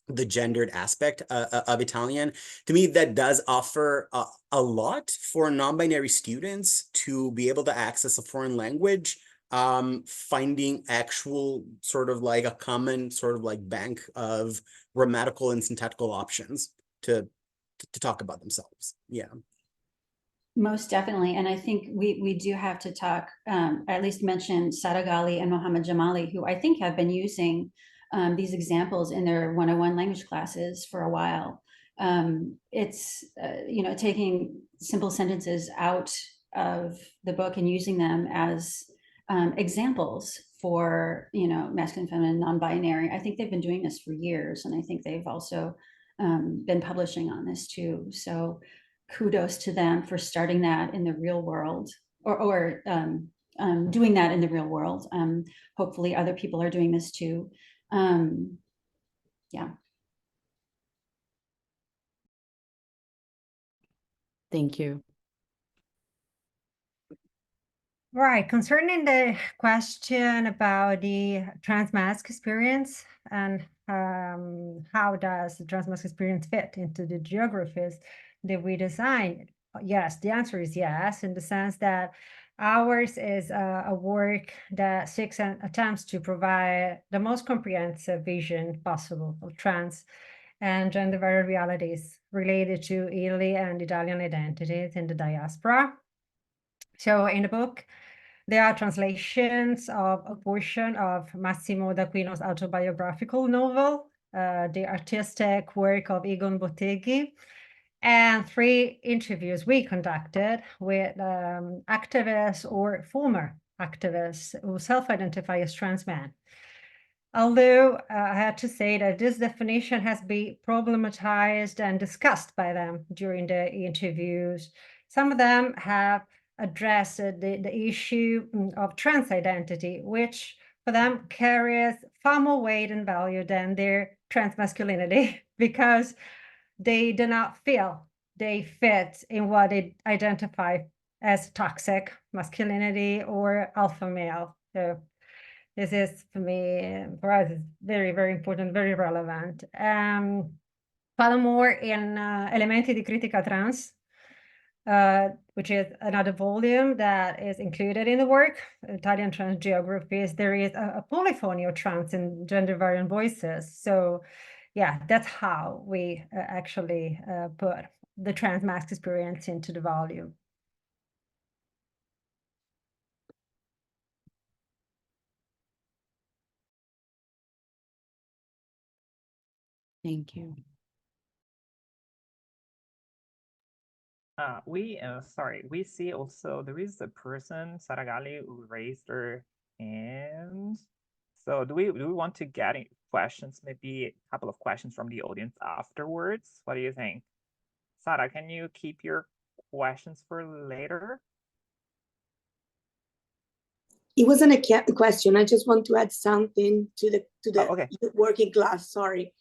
the gendered aspect of Italian, to me, that does offer a lot for non-binary students to be able to access a foreign language, finding actual sort of like a common sort of like bank of grammatical and syntactical options to talk about themselves. Yeah. Most definitely. And I think we do have to talk, at least mention Saragali and Mohammed Jamali, who I think have been using these examples in their 101 language classes for a while. It's, taking simple sentences out of the book and using them as examples for, masculine, feminine, non-binary. I think they've been doing this for years. And I think they've also been publishing on this too. So kudos to them for starting that in the real world or doing that in the real world. Hopefully other people are doing this too. Yeah. Thank you. Right, concerning the question about the transmask experience and how does the transmask experience fit into the geographies that we designed? Yes, the answer is yes, in the sense that ours is a work that seeks and attempts to provide the most comprehensive vision possible of trans and gender varied realities related to Italy and Italian identities in the diaspora. So in the book, there are translations of a portion of Massimo d'Aquino's autobiographical novel, the artistic work of Egon Botteghi, and 3 interviews we conducted with activists or former activists who self-identify as trans men. Although I had to say that this definition has been problematized and discussed by them during the interviews. Some of them have addressed the issue of trans identity, which for them carries far more weight and value than their trans masculinity, because they do not feel they fit in what they identify as toxic masculinity or alpha male. So this is, for us, is very, very important, very relevant. Furthermore, in Elementi di Critica Trans, which is another volume that is included in the work, Italian Trans Geographies, there is a polyphony of trans and gender variant voices. So yeah, that's how we actually put the transmask experience into the volume. Thank you. We see also there is a person, Saragali, who raised her hand. So do we want to get questions, maybe a couple of questions from the audience afterwards? What do you think? Sara, can you keep your questions for later? It wasn't a question. I just want to add something to the okay. working class. Sorry,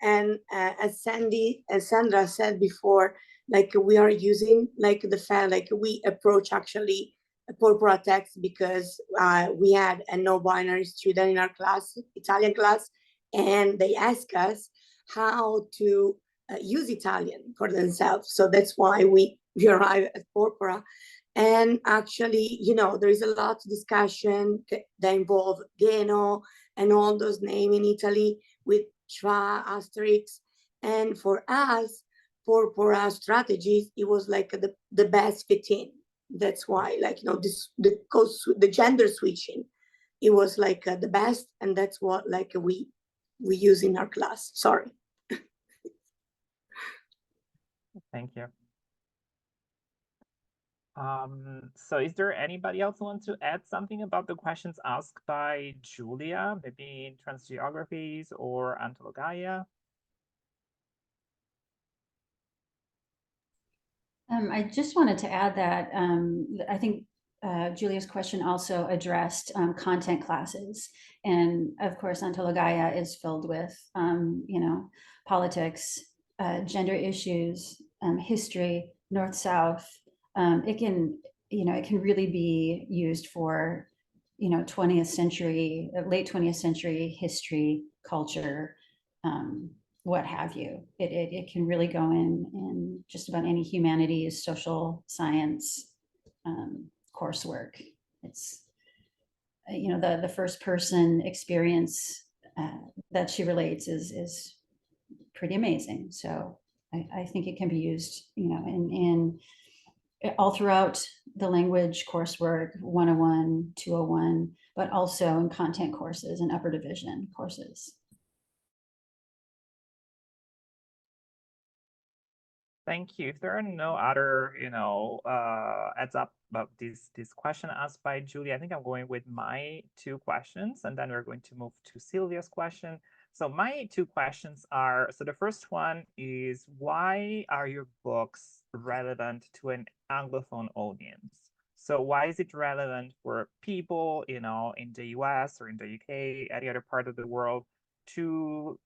and as Sandra said before, like we are using like the fact like we approach actually a Porpora text because we had a no-binary student in our class, Italian class, and they asked us how to use Italian for themselves. So that's why we arrived at Porpora. And actually, there is a lot of discussion that involve Geno and all those names in Italy with Schwa, Asterix. And for us, for our strategies, it was like the best fit in. That's why, like, the gender switching, it was like the best. And that's what like we use in our class. Sorry. Thank you. So is there anybody else who wants to add something about the questions asked by Giulia, maybe in Geographies or Antologaia? I just wanted to add that I think Julia's question also addressed content classes. And of course, Antologaia is filled with, you know, politics, gender issues, history, North-South. It can, you know, it can really be used for, you know, 20th century, late 20th century history, culture, what have you. It can really go in just about any humanities, social science coursework. It's, you know, the first person experience that she relates is pretty amazing. So I think it can be used, you know, in all throughout the language coursework, 101, 201, but also in content courses and upper division courses. Thank you. If there are no other, you know, adds up about this question asked by Julia, I think I'm going with my two questions, and then we're going to move to Silvia's question. So my two questions are, so the first one is, why are your books relevant to an Anglophone audience? So why is it relevant for people, you know, in the US or in the UK, any other part of the world, to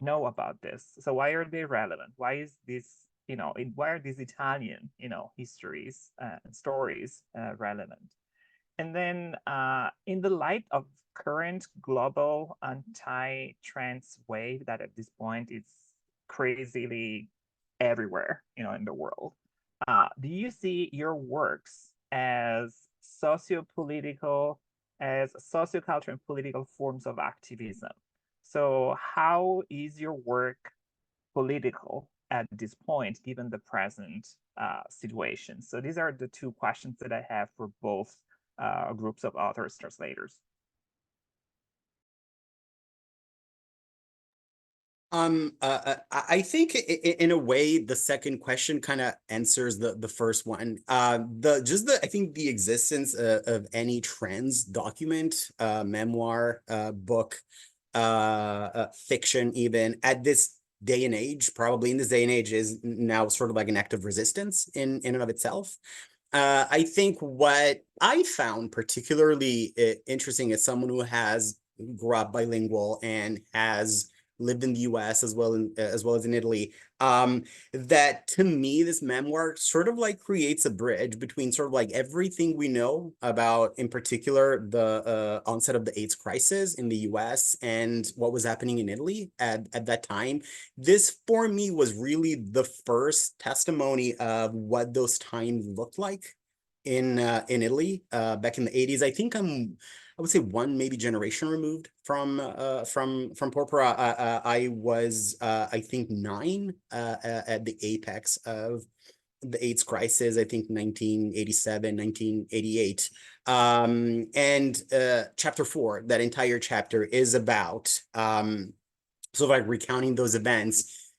know about this? So why are they relevant? Why is this, you know, why are these Italian, you know, histories and stories relevant? And then in the light of current global anti-trans wave that at this point is crazily everywhere, you know, in the world, do you see your works as sociocultural and political forms of activism? So how is your work political at this point, given the present situation? So these are the two questions that I have for both groups of authors, translators. I think in a way the second question kind of answers the first one. I think the existence of any trans document, memoir, book, fiction, even at this day and age, probably in this day and age, is now sort of like an act of resistance in and of itself. I think what I found particularly interesting as someone who has grew up bilingual and has lived in the US as well as in Italy, that to me, this memoir sort of like creates a bridge between sort of like everything we know about, in particular, the onset of the AIDS crisis in the US and what was happening in Italy at that time. This, for me, was really the first testimony of what those times looked like in Italy back in the 80s. I think I would say one maybe generation removed from Porpora. I was I think 9 at the apex of the AIDS crisis, I think 1987, 1988. And chapter 4, that entire chapter is about sort of like recounting those events.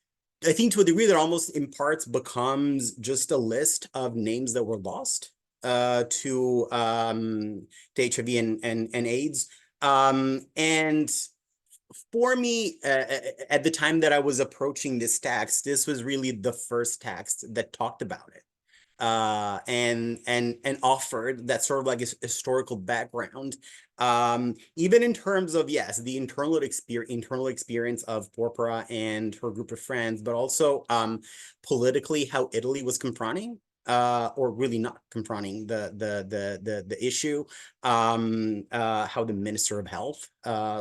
I think to a degree that almost in parts becomes just a list of names that were lost to HIV and AIDS. And for me, at the time that I was approaching this text, this was really the first text that talked about it. And offered that sort of like historical background, even in terms of, yes, the internal experience of Porpora and her group of friends, but also politically how Italy was confronting or really not confronting the issue, how the Minister of Health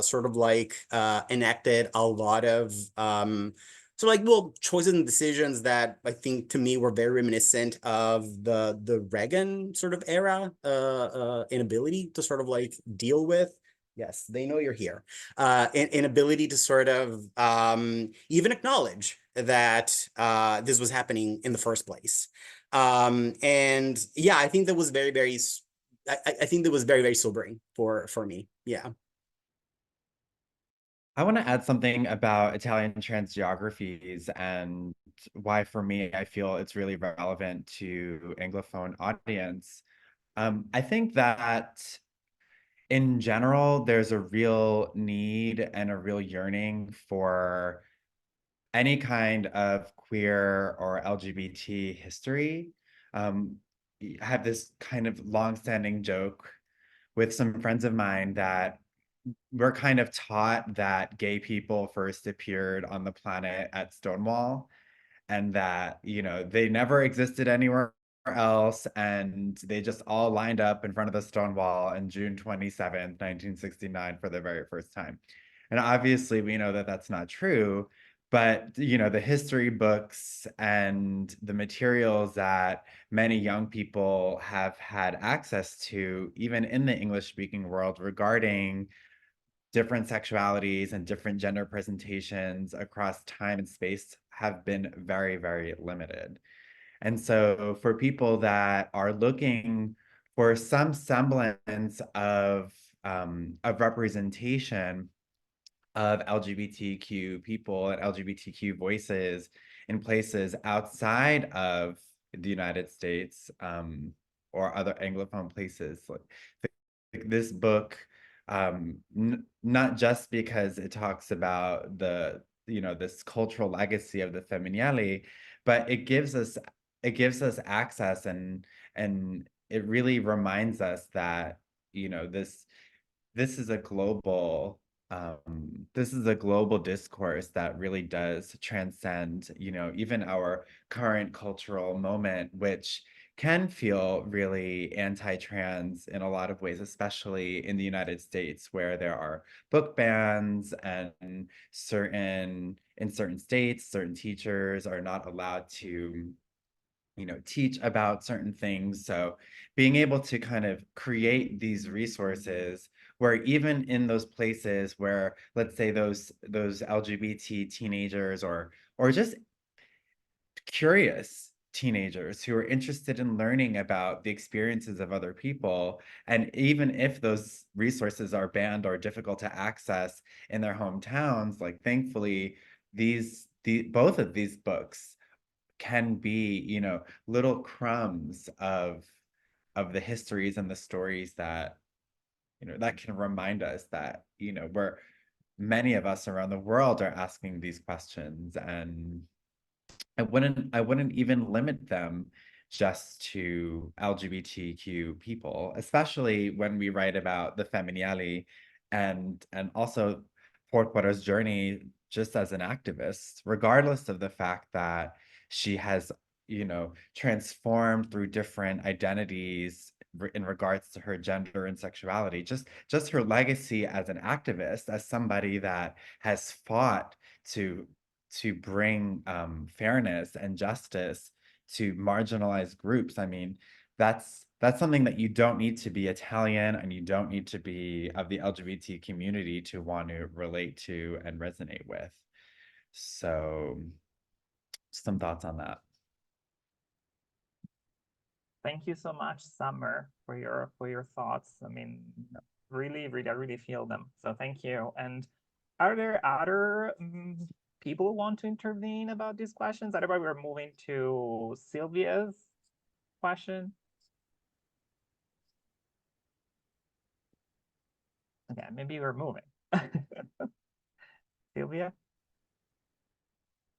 sort of like enacted a lot of so like, well, choices and decisions that I think to me were very reminiscent of the Reagan sort of era, inability to sort of like deal with. Yes, they know you're here. Inability to sort of even acknowledge that this was happening in the first place. And yeah, I think that was very, very, I think that was very, very sobering for me. Yeah. I want to add something about Italian trans geographies and why, for me, I feel it's really relevant to Anglophone audience. I think that in general, there's a real need and a real yearning for any kind of queer or LGBT history. I have this kind of longstanding joke with some friends of mine that we're kind of taught that gay people first appeared on the planet at Stonewall, and that, you know, they never existed anywhere else, and they just all lined up in front of the Stonewall on June 27th, 1969 for the very first time. And obviously we know that that's not true, but, you know, the history books and the materials that many young people have had access to, even in the English-speaking world, regarding different sexualities and different gender presentations across time and space have been very, very limited. And so for people that are looking for some semblance of representation of LGBTQ people and LGBTQ voices in places outside of the United States, or other Anglophone places, like this book, not just because it talks about the, you know, this cultural legacy of the Femminile, but it gives us access, and it really reminds us that, you know, this is a global discourse that really does transcend, you know, even our current cultural moment, which can feel really anti-trans in a lot of ways, especially in the United States, where there are book bans, and in certain states, certain teachers are not allowed to, you know, teach about certain things. So being able to kind of create these resources where even in those places where, let's say, those LGBT teenagers or just curious teenagers who are interested in learning about the experiences of other people, and even if those resources are banned or difficult to access in their hometowns, like, thankfully both of these books can be, you know, little crumbs of the histories and the stories that, you know, that can remind us that, you know, many of us around the world are asking these questions, and I wouldn't even limit them just to LGBTQ people, especially when we write about the Femminile and also Porpora's journey just as an activist, regardless of the fact that she has, you know, transformed through different identities in regards to her gender and sexuality. Just her legacy as an activist, as somebody that has fought to bring fairness and justice to marginalized groups. I mean, that's something that you don't need to be Italian, and you don't need to be of the LGBT community to want to relate to and resonate with. So some thoughts on that. Thank you so much, Summer, for your thoughts. I mean, really, I really feel them. So thank you. And are there other people who want to intervene about these questions? Otherwise, we're moving to Silvia's question. Okay, maybe we're moving. Silvia?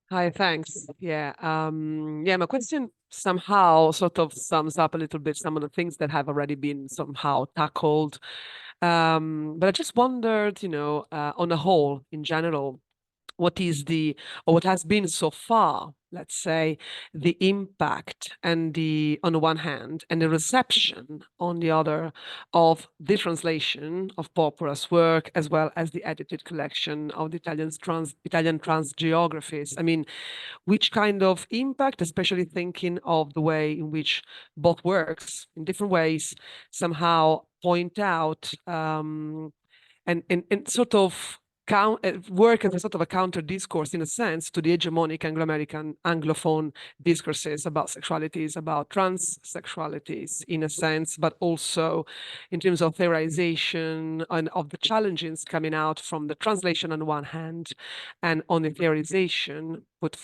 Hi, thanks. Yeah, my question somehow sort of sums up a little bit some of the things that have already been somehow tackled. But I just wondered, you know, on a whole, in general, what has been so far, let's say, the impact and on the one hand, and the reception on the other of the translation of Porpora's work, as well as the edited collection of the Italian trans geographies. I mean, which kind of impact, especially thinking of the way in which both works in different ways somehow point out and sort of work as a sort of a counter discourse, in a sense, to the hegemonic Anglo-American Anglophone discourses about sexualities, about trans sexualities, in a sense, but also in terms of theorization and of the challenges coming out from the translation on one hand, and on the theorization put,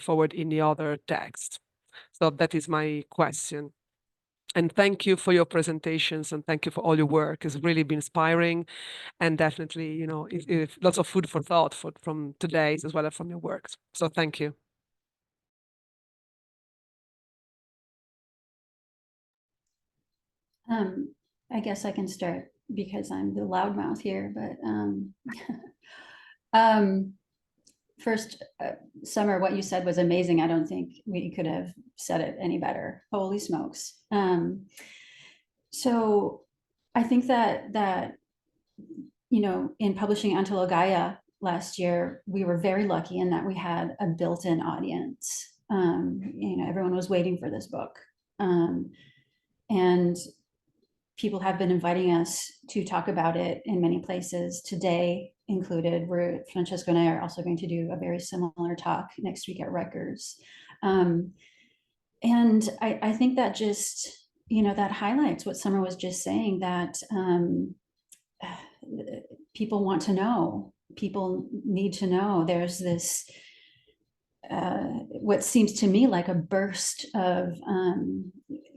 forward in the other text. So that is my question. And thank you for your presentations, and thank you for all your work. It's really been inspiring, and definitely, lots of food for thought from today's as well as from your works. So thank you. I guess I can start because I'm the loudmouth here, but first, Summer, what you said was amazing. I don't think we could have said it any better. Holy smokes. So I think that in publishing Antologaia last year, we were very lucky in that we had a built-in audience. Everyone was waiting for this book. And people have been inviting us to talk about it in many places, today included. Francesco and I are also going to do a very similar talk next week at Rutgers. And I think that just, that highlights what Summer was just saying, that people want to know, people need to know. There's this, what seems to me like a burst of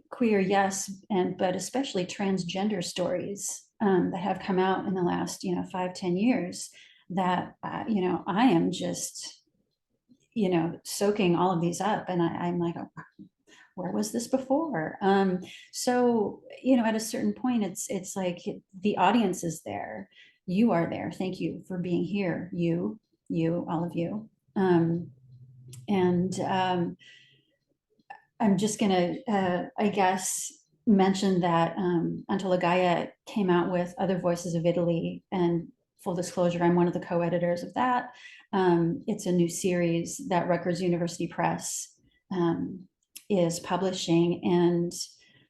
queer, yes, but especially transgender stories that have come out in the last 5-10 years, that I am just soaking all of these up, and I'm like, oh, where was this before? So at a certain point, it's like the audience is there, you are there, thank you for being here, you all of you. I'm just gonna, I guess, mention that Antologaia came out with Other Voices of Italy, and full disclosure, I'm one of the co-editors of that. It's a new series that Rutgers University Press is publishing, and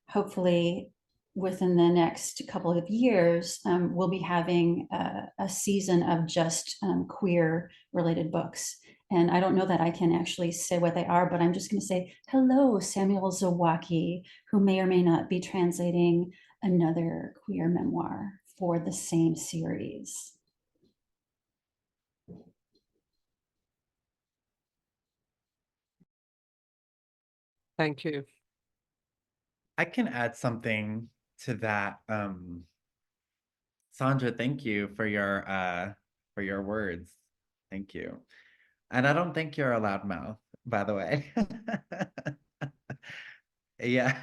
hopefully within the next couple of years, we'll be having a season of just queer related books. And I don't know that I can actually say what they are, but I'm just going to say, hello, Samuel Zawacki, who may or may not be translating another queer memoir for the same series. Thank you. I can add something to that. Sandra, thank you for your words. Thank you. And I don't think you're a loudmouth, by the way. Yeah.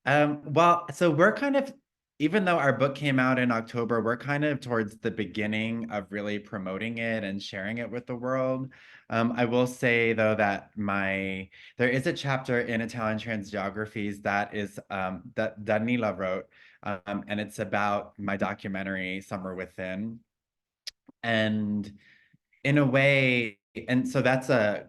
Well, so we're kind of, even though our book came out in October, we're kind of towards the beginning of really promoting it and sharing it with the world. I will say though that there is a chapter in Italian Trans Geographies that is that Danila wrote, and it's about my documentary Summer Within. And in a way, and so that's a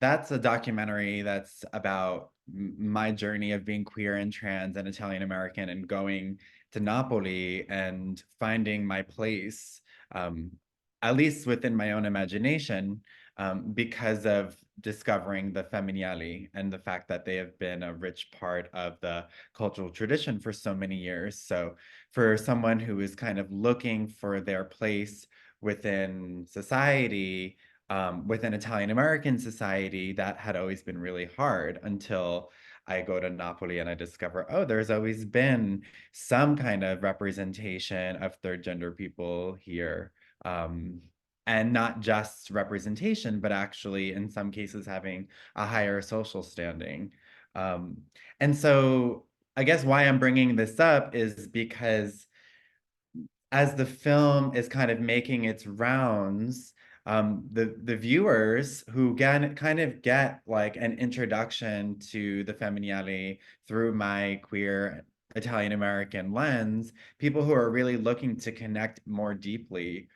documentary that's about my journey of being queer and trans and Italian American, and going to Napoli and finding my place, at least within my own imagination, because of discovering the Femminili and the fact that they have been a rich part of the cultural tradition for so many years. So for someone who is kind of looking for their place within society, within Italian American society, that had always been really hard, until I go to Napoli and I discover, oh, there's always been some kind of representation of third gender people here. And not just representation, but actually in some cases having a higher social standing. And so I guess why I'm bringing this up is because as the film is kind of making its rounds, the viewers who kind of get like an introduction to the Femminili through my queer Italian American lens, people who are really looking to connect more deeply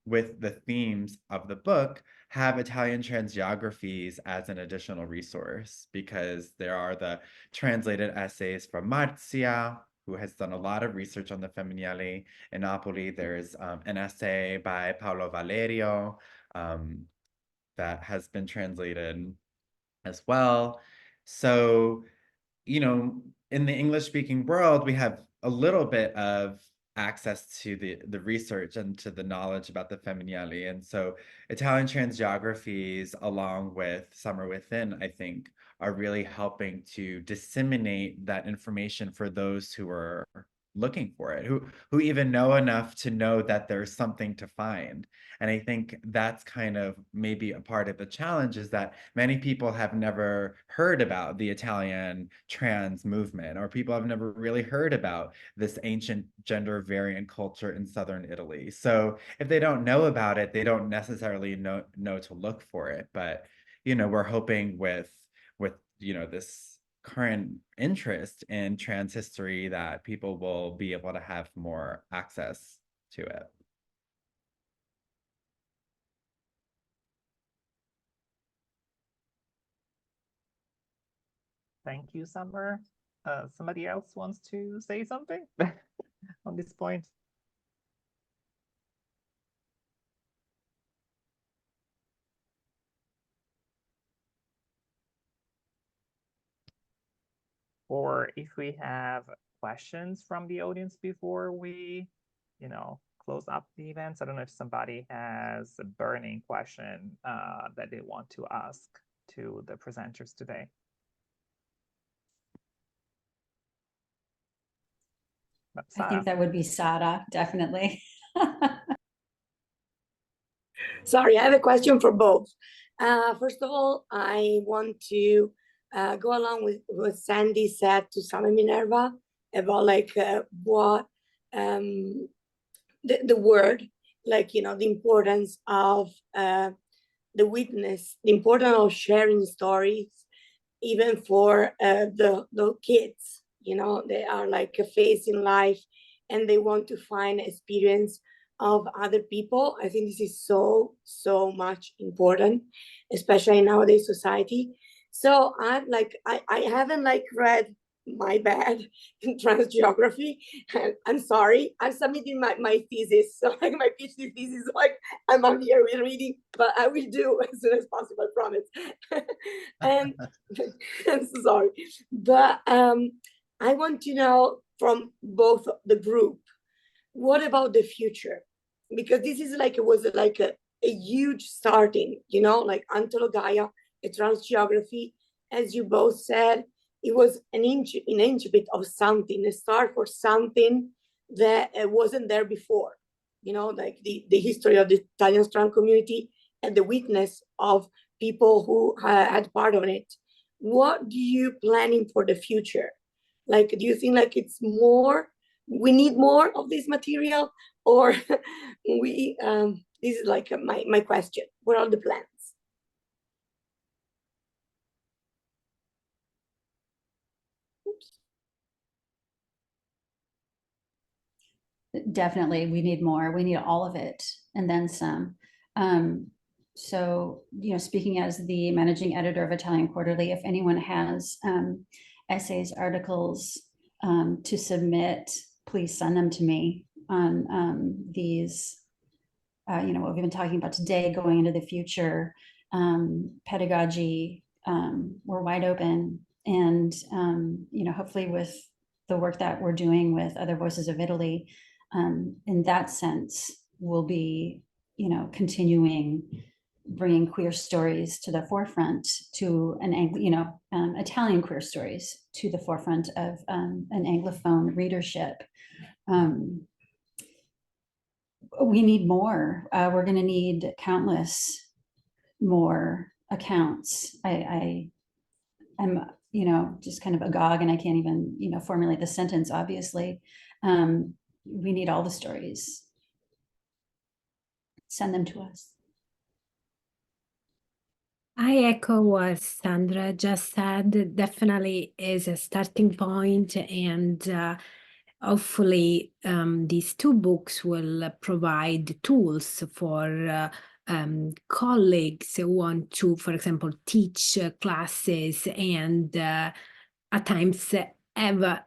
with the themes of the book, have Italian Trans Geographies as an additional resource, because there are the translated essays from Marzia, who has done a lot of research on the Femminili in Napoli. There's an essay by Paolo Valerio that has been translated as well. So, you know, in the English-speaking world, we have a little bit of access to the research and to the knowledge about the Femminili. And so Italian trans geographies, along with Summer Within, I think, are really helping to disseminate that information for those who are looking for it, who even know enough to know that there's something to find. And I think that's kind of maybe a part of the challenge, is that many people have never heard about the Italian trans movement, or people have never really heard about this ancient gender variant culture in Southern Italy. So if they don't know about it, they don't necessarily know to look for it. But, you know, we're hoping with you know, this current interest in trans history that people will be able to have more access to it. Thank you, Summer. Somebody else wants to say something on this point? Or if we have questions from the audience before we, you know, close up the events. I don't know if somebody has a burning question that they want to ask to the presenters today. I think that would be Sara, definitely. Sorry, I have a question for both. First of all, I want to go along with what Sandy said to Summer Minerva about like what the word, like, you know, the importance of the witness, the importance of sharing stories, even for the kids, you know, they are like a phase in life and they want to find experience of other people. I think this is so much important, especially in nowadays society. So I'm like, I haven't like read, my bad, in trans geography. I'm sorry, I'm submitting my thesis. So like my PhD thesis, like I'm on here reading, but I will do as soon as possible, I promise. And I'm so sorry. But I want to know from both the group, what about the future? Because this is like, it was like a huge starting, you know, like Antologaia, a trans geography, as you both said, it was an incipit of something, a start for something that wasn't there before, you know, like the history of the Italian trans community and the witness of people who had part of it. What do you planning for the future? Like, do you think like it's more, we need more of this material, or we this is like my question, what are the plans? Definitely, we need more. We need all of it and then some. So, you know, speaking as the managing editor of Italian Quarterly, if anyone has essays, articles to submit, please send them to me on these, you know, what we've been talking about today, going into the future, pedagogy. We're wide open, and you know, hopefully with the work that we're doing with Other Voices of Italy, in that sense, we'll be, you know, continuing bringing queer stories to the forefront, to an you know, Italian queer stories to the forefront of an Anglophone readership. We need more. We're going to need countless more accounts. I'm, you know, just kind of agog, and I can't even, you know, formulate the sentence, obviously. We need all the stories. Send them to us. I echo what Sandra just said. It definitely is a starting point, and hopefully these two books will provide tools for colleagues who want to, for example, teach classes and at times have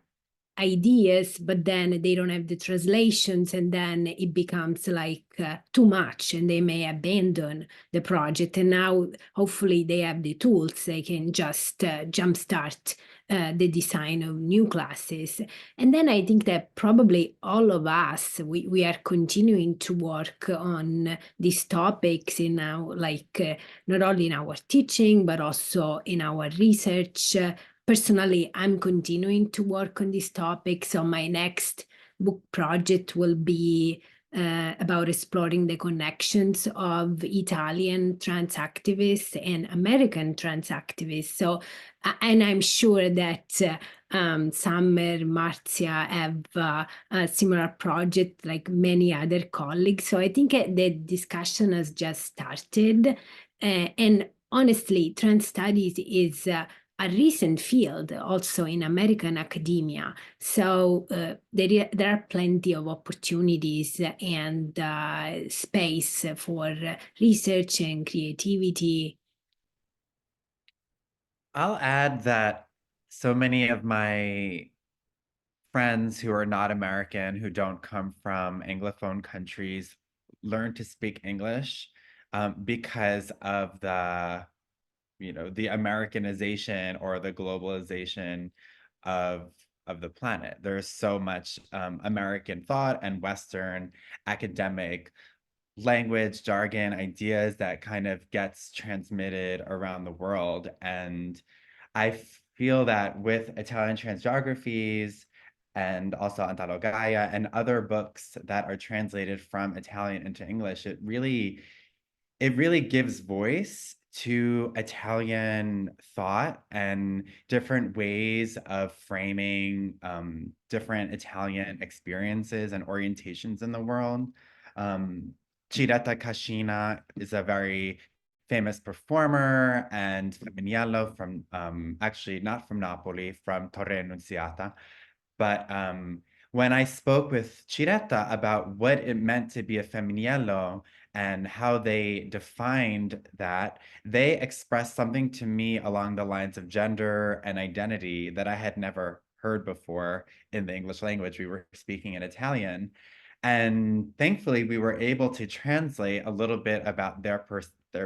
ideas, but then they don't have the translations, and then it becomes like too much, and they may abandon the project. And now, hopefully, they have the tools. They can just jumpstart the design of new classes. And then I think that probably all of us, we are continuing to work on these topics in our, like, not only in our teaching, but also in our research. Personally, I'm continuing to work on this topic. So my next book project will be about exploring the connections of Italian trans activists and American trans activists. So, and I'm sure that Summer, Marzia have a similar project like many other colleagues. So I think the discussion has just started. And honestly, trans studies is a recent field also in American academia. So there are plenty of opportunities and space for research and creativity. I'll add that so many of my friends who are not American, who don't come from Anglophone countries, learn to speak English because of the Americanization or the globalization of the planet. There's so much American thought and Western academic language, jargon, ideas that kind of gets transmitted around the world. And I feel that with Italian Trans Geographies and also Antologaia and other books that are translated from Italian into English, it really gives voice to Italian thought and different ways of framing different Italian experiences and orientations in the world. Ciretta Cascina is a very famous performer, and Feminiello from, actually not from Napoli, from Torre Annunziata. But when I spoke with Ciretta about what it meant to be a Feminiello and how they defined that, they expressed something to me along the lines of gender and identity that I had never heard before in the English language. We were speaking in Italian. And thankfully, we were able to translate a little bit about their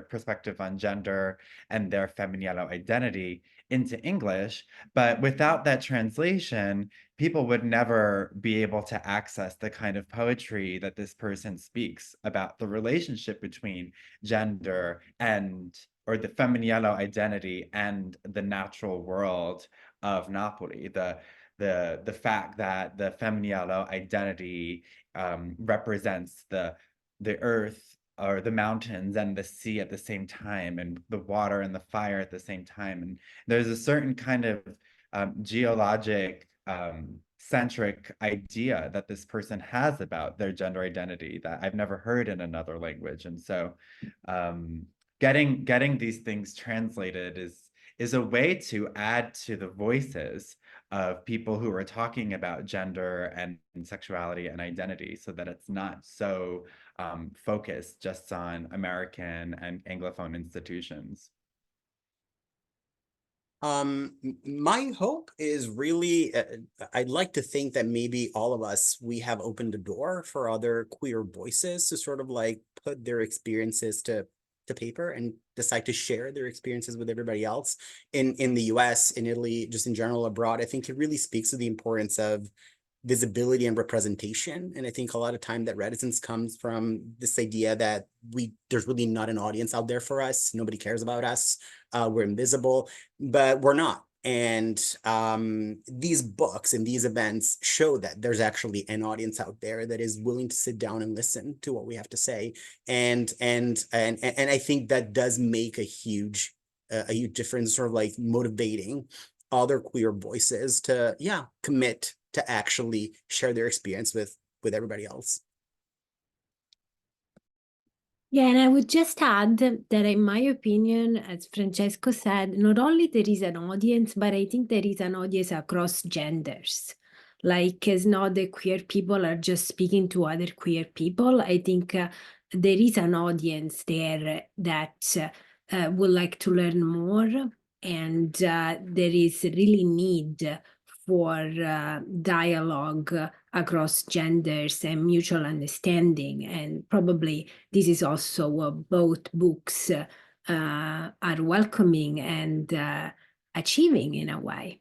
perspective on gender and their Feminiello identity into English. But without that translation, people would never be able to access the kind of poetry that this person speaks about the relationship between gender or the Feminiello identity and the natural world of Napoli. The fact that the Feminiello identity represents the earth or the mountains and the sea at the same time, and the water and the fire at the same time. And there's a certain kind of geologic centric idea that this person has about their gender identity that I've never heard in another language. And so getting these things translated is a way to add to the voices of people who are talking about gender and sexuality and identity, so that it's not so focused just on American and Anglophone institutions. My hope is really, I'd like to think that maybe all of us, we have opened the door for other queer voices to sort of like put their experiences to paper and decide to share their experiences with everybody else in the US, in Italy, just in general abroad. I think it really speaks to the importance of visibility and representation. And I think a lot of time that reticence comes from this idea that there's really not an audience out there for us. Nobody cares about us. We're invisible, but we're not. And these books and these events show that there's actually an audience out there that is willing to sit down and listen to what we have to say. And I think that does make a huge difference, sort of like motivating other queer voices to, commit to actually share their experience with everybody else. Yeah, and I would just add that in my opinion, as Francesco said, not only there is an audience, but I think there is an audience across genders. Like, it's not that queer people are just speaking to other queer people. I think there is an audience there that would like to learn more, and there is really need for dialogue across genders and mutual understanding. And probably this is also what both books are welcoming and achieving in a way.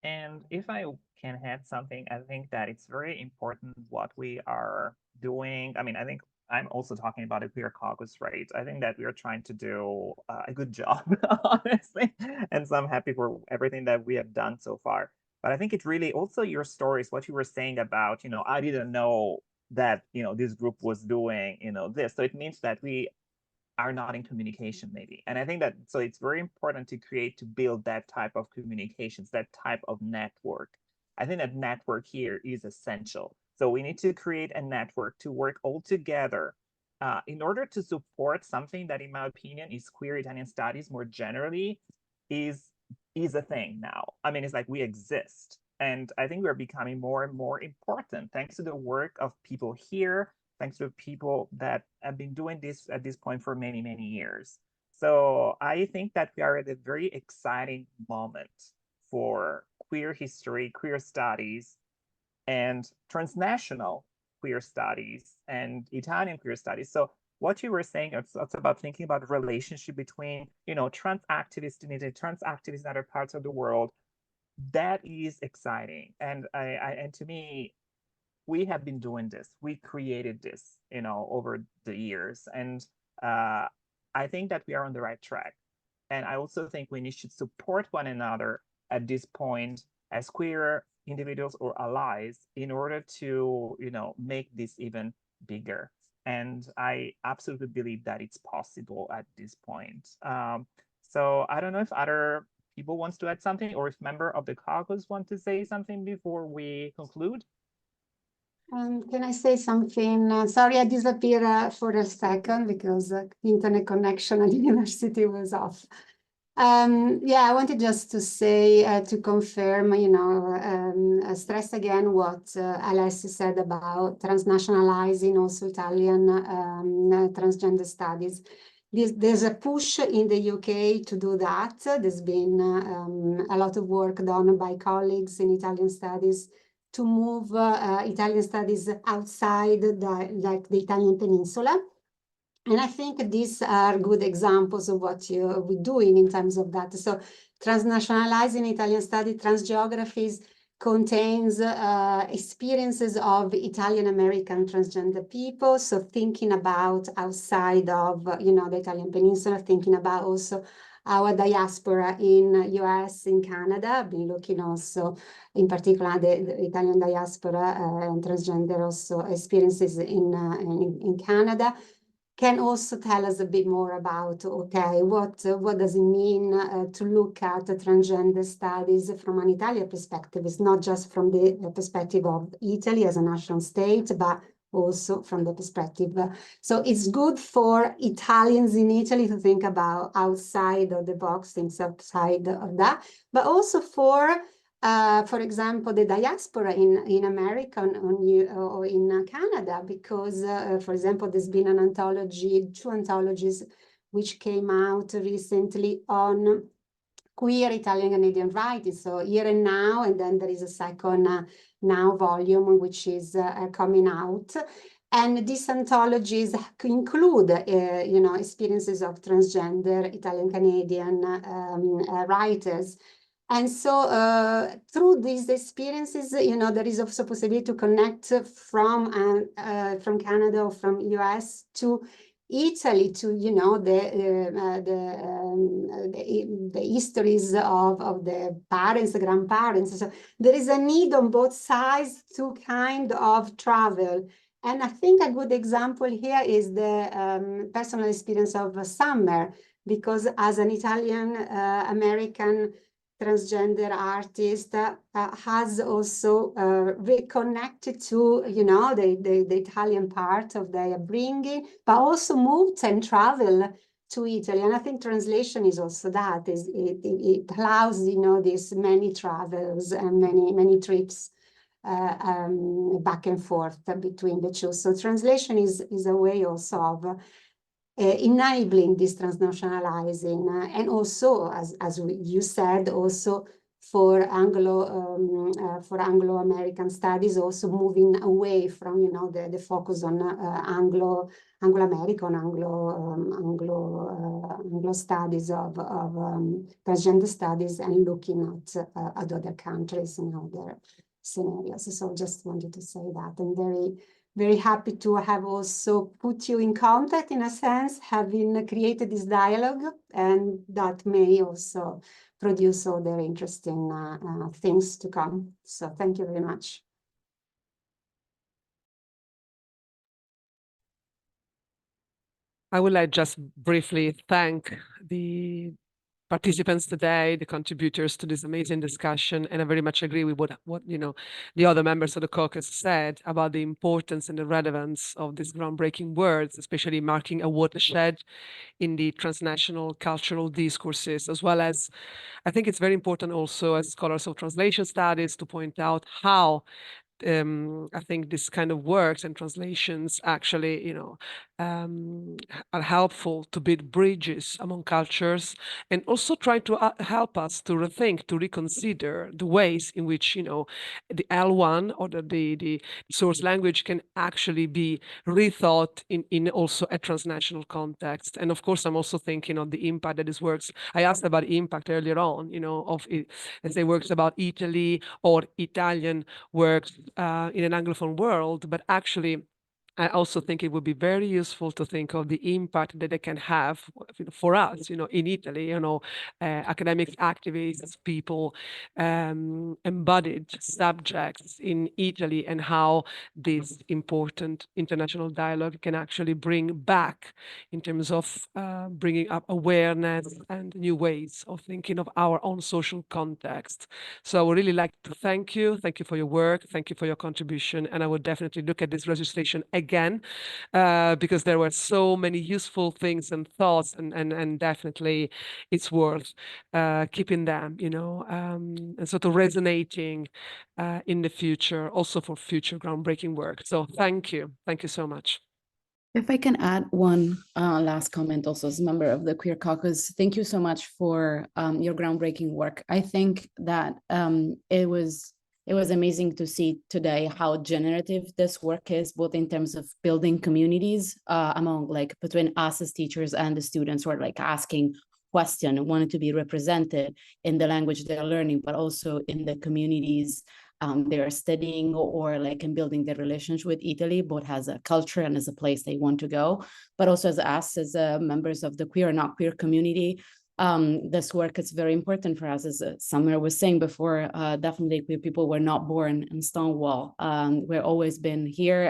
And if I can add something, I think that it's very important what we are doing. I mean, I think I'm also talking about a queer caucus, right? I think that we are trying to do a good job, honestly. And so I'm happy for everything that we have done so far. But I think it really also your stories, what you were saying about, I didn't know that, this group was doing, this. So it means that we are not in communication maybe. And I think that, so it's very important to build that type of communications, that type of network. I think that network here is essential. So we need to create a network to work all together in order to support something that, in my opinion, is queer Italian studies more generally is a thing now. I mean, it's like we exist. And I think we're becoming more and more important thanks to the work of people here, thanks to people that have been doing this at this point for many, many years. So I think that we are at a very exciting moment for queer history, queer studies, and transnational queer studies and Italian queer studies. So what you were saying, it's about thinking about the relationship between, trans activists in Italy, trans activists in other parts of the world. That is exciting. And and to me, we have been doing this. We created this, over the years. And I think that we are on the right track. And I also think we should support one another at this point as queer individuals or allies in order to, make this even bigger. And I absolutely believe that it's possible at this point. So I don't know if other people wants to add something, or if member of the caucus want to say something before we conclude. Can I say something? Sorry, I disappeared for a second because internet connection at the university was off. Yeah, I wanted just to say, to confirm, stress again what Alessio said about transnationalizing also Italian transgender studies. There's a push in the UK to do that. There's been a lot of work done by colleagues in Italian studies to move Italian studies outside the Italian peninsula. And I think these are good examples of what we're doing in terms of that. So transnationalizing Italian study, Transgeographies contains experiences of Italian American transgender people. So thinking about outside of, the Italian peninsula, thinking about also our diaspora in US, in Canada. I've been looking also, in particular, the Italian diaspora and transgender also experiences in Canada. Can also tell us a bit more about, okay, what does it mean to look at transgender studies from an Italian perspective? It's not just from the perspective of Italy as a national state, but also from the perspective. So it's good for Italians in Italy to think about outside of the box, things outside of that, but also for example, the diaspora in America or in Canada, because, for example, there's been an anthology, 2 anthologies, which came out recently on queer Italian Canadian writing. So Here and Now, and then there is a second Now volume, which is coming out. And these anthologies include, experiences of transgender Italian Canadian writers. And so through these experiences, there is also possibility to connect from Canada or from US to Italy, to the histories of the parents, the grandparents. So there is a need on both sides to kind of travel. And I think a good example here is the personal experience of Summer, because as an Italian American transgender artist has also reconnected to, the Italian part of their bringing, but also moved and traveled to Italy. And I think translation is also that. It allows, these many travels and many trips back and forth between the two. So translation is a way also of enabling this transnationalizing, and also, as you said, also for Anglo-American studies, also moving away from the focus on Anglo-American, Anglo studies of transgender studies, and looking at other countries and other scenarios. So just wanted to say that. I'm very happy to have also put you in contact, in a sense, having created this dialogue, and that may also produce other interesting things to come. So thank you very much. I would like just briefly thank the participants today, the contributors to this amazing discussion, and I very much agree with what the other members of the caucus said about the importance and the relevance of these groundbreaking words, especially marking a watershed in the transnational cultural discourses, as well as I think it's very important also as scholars of translation studies to point out how I think this kind of works and translations actually, are helpful to build bridges among cultures, and also try to help us to rethink, to reconsider the ways in which, the L1 or the source language can actually be rethought in also a transnational context. And of course, I'm also thinking of the impact that this works. I asked about impact earlier on, of it, as they works about Italy or Italian works in an Anglophone world, but actually I also think it would be very useful to think of the impact that they can have for us, in Italy, academic activists, people, embodied subjects in Italy, and how this important international dialogue can actually bring back in terms of bringing up awareness and new ways of thinking of our own social context. So I would really like to thank you. Thank you for your work. Thank you for your contribution. And I would definitely look at this registration again, because there were so many useful things and thoughts, and definitely it's worth keeping them, and sort of resonating in the future, also for future groundbreaking work. So thank you. Thank you so much. If I can add one last comment also as a member of the Queer Caucus, thank you so much for your groundbreaking work. I think that it was amazing to see today how generative this work is, both in terms of building communities among between us as teachers and the students who are asking questions and wanted to be represented in the language they're learning, but also in the communities they are studying, or in building their relationship with Italy, both as a culture and as a place they want to go, but also as us as members of the queer and not queer community. This work is very important for us. As Summer was saying before, definitely queer people were not born in Stonewall. We've always been here,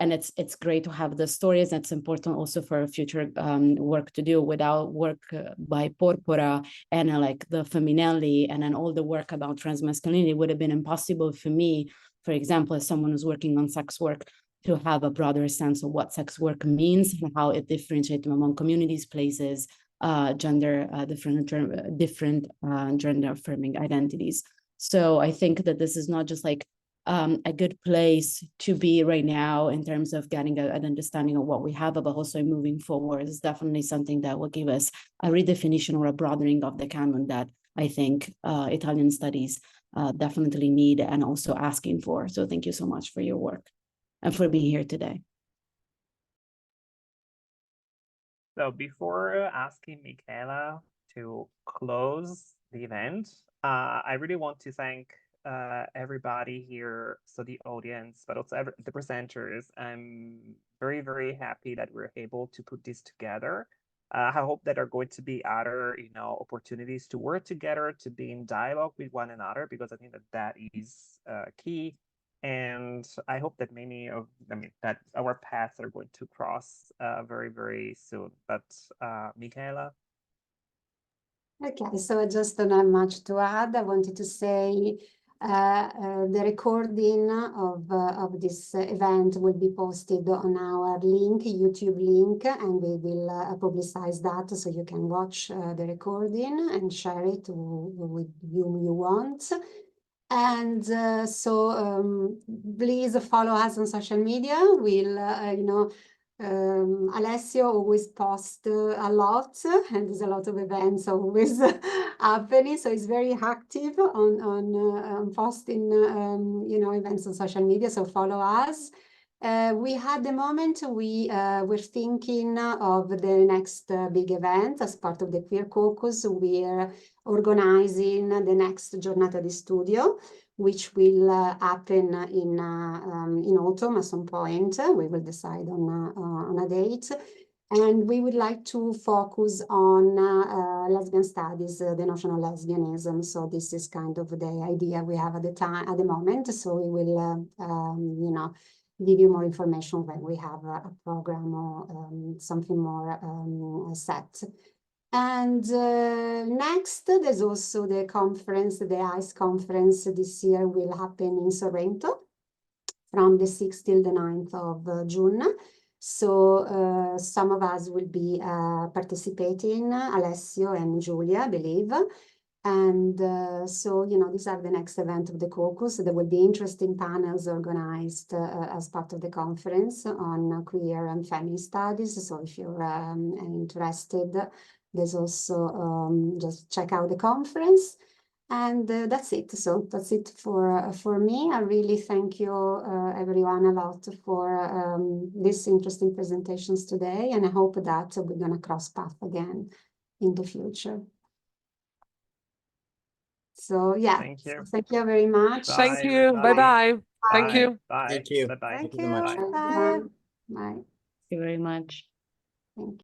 and it's great to have the stories. It's important also for future work to do. Without work by Porpora and the Femminelli, and then all the work about transmasculinity, would have been impossible for me, for example, as someone who's working on sex work, to have a broader sense of what sex work means and how it differentiates among communities, places, different gender affirming identities. So I think that this is not just a good place to be right now in terms of getting an understanding of what we have, but also moving forward is definitely something that will give us a redefinition or a broadening of the canon that I think Italian studies definitely need and also asking for. So thank you so much for your work and for being here today. So before asking Michela to close the event, I really want to thank everybody here, so the audience, but also the presenters. I'm very, very happy that we're able to put this together. I hope that there are going to be other, opportunities to work together, to be in dialogue with one another, because I think that is key. And I hope that that our paths are going to cross very, very soon. But Michela? Okay, so I just don't have much to add. I wanted to say the recording of this event will be posted on our YouTube link, and we will publicize that so you can watch the recording and share it with whom you want. And please follow us on social media. We'll, Alessio always posts a lot, and there's a lot of events always happening. So he's very active on posting, events on social media. So follow us. We had the moment we're thinking of the next big event as part of the Queer Caucus. We're organizing the next Giornata di Studio, which will happen in autumn at some point. We will decide on a date. And we would like to focus on lesbian studies, the notion of lesbianism. So this is kind of the idea we have at the moment. So we will, give you more information when we have a program or something more set. And next, there's also the conference, the AAIS conference this year will happen in Sorrento from the 6th till the 9th of June. So some of us will be participating, Alessio and Giulia, I believe. And so, these are the next event of the Caucus. There will be interesting panels organized as part of the conference on queer and feminist studies. So if you're interested, there's also, just check out the conference. And that's it. So that's it for me. I really thank you, everyone, a lot for these interesting presentations today. And I hope that we're going to cross paths again in the future. So yeah, Thank you. Thank you very much. Thank you. Bye-bye. Thank you. Bye. Thank you. Bye-bye. Thank Thank you so you. much. Bye. Bye. Thank you very much. Thank you.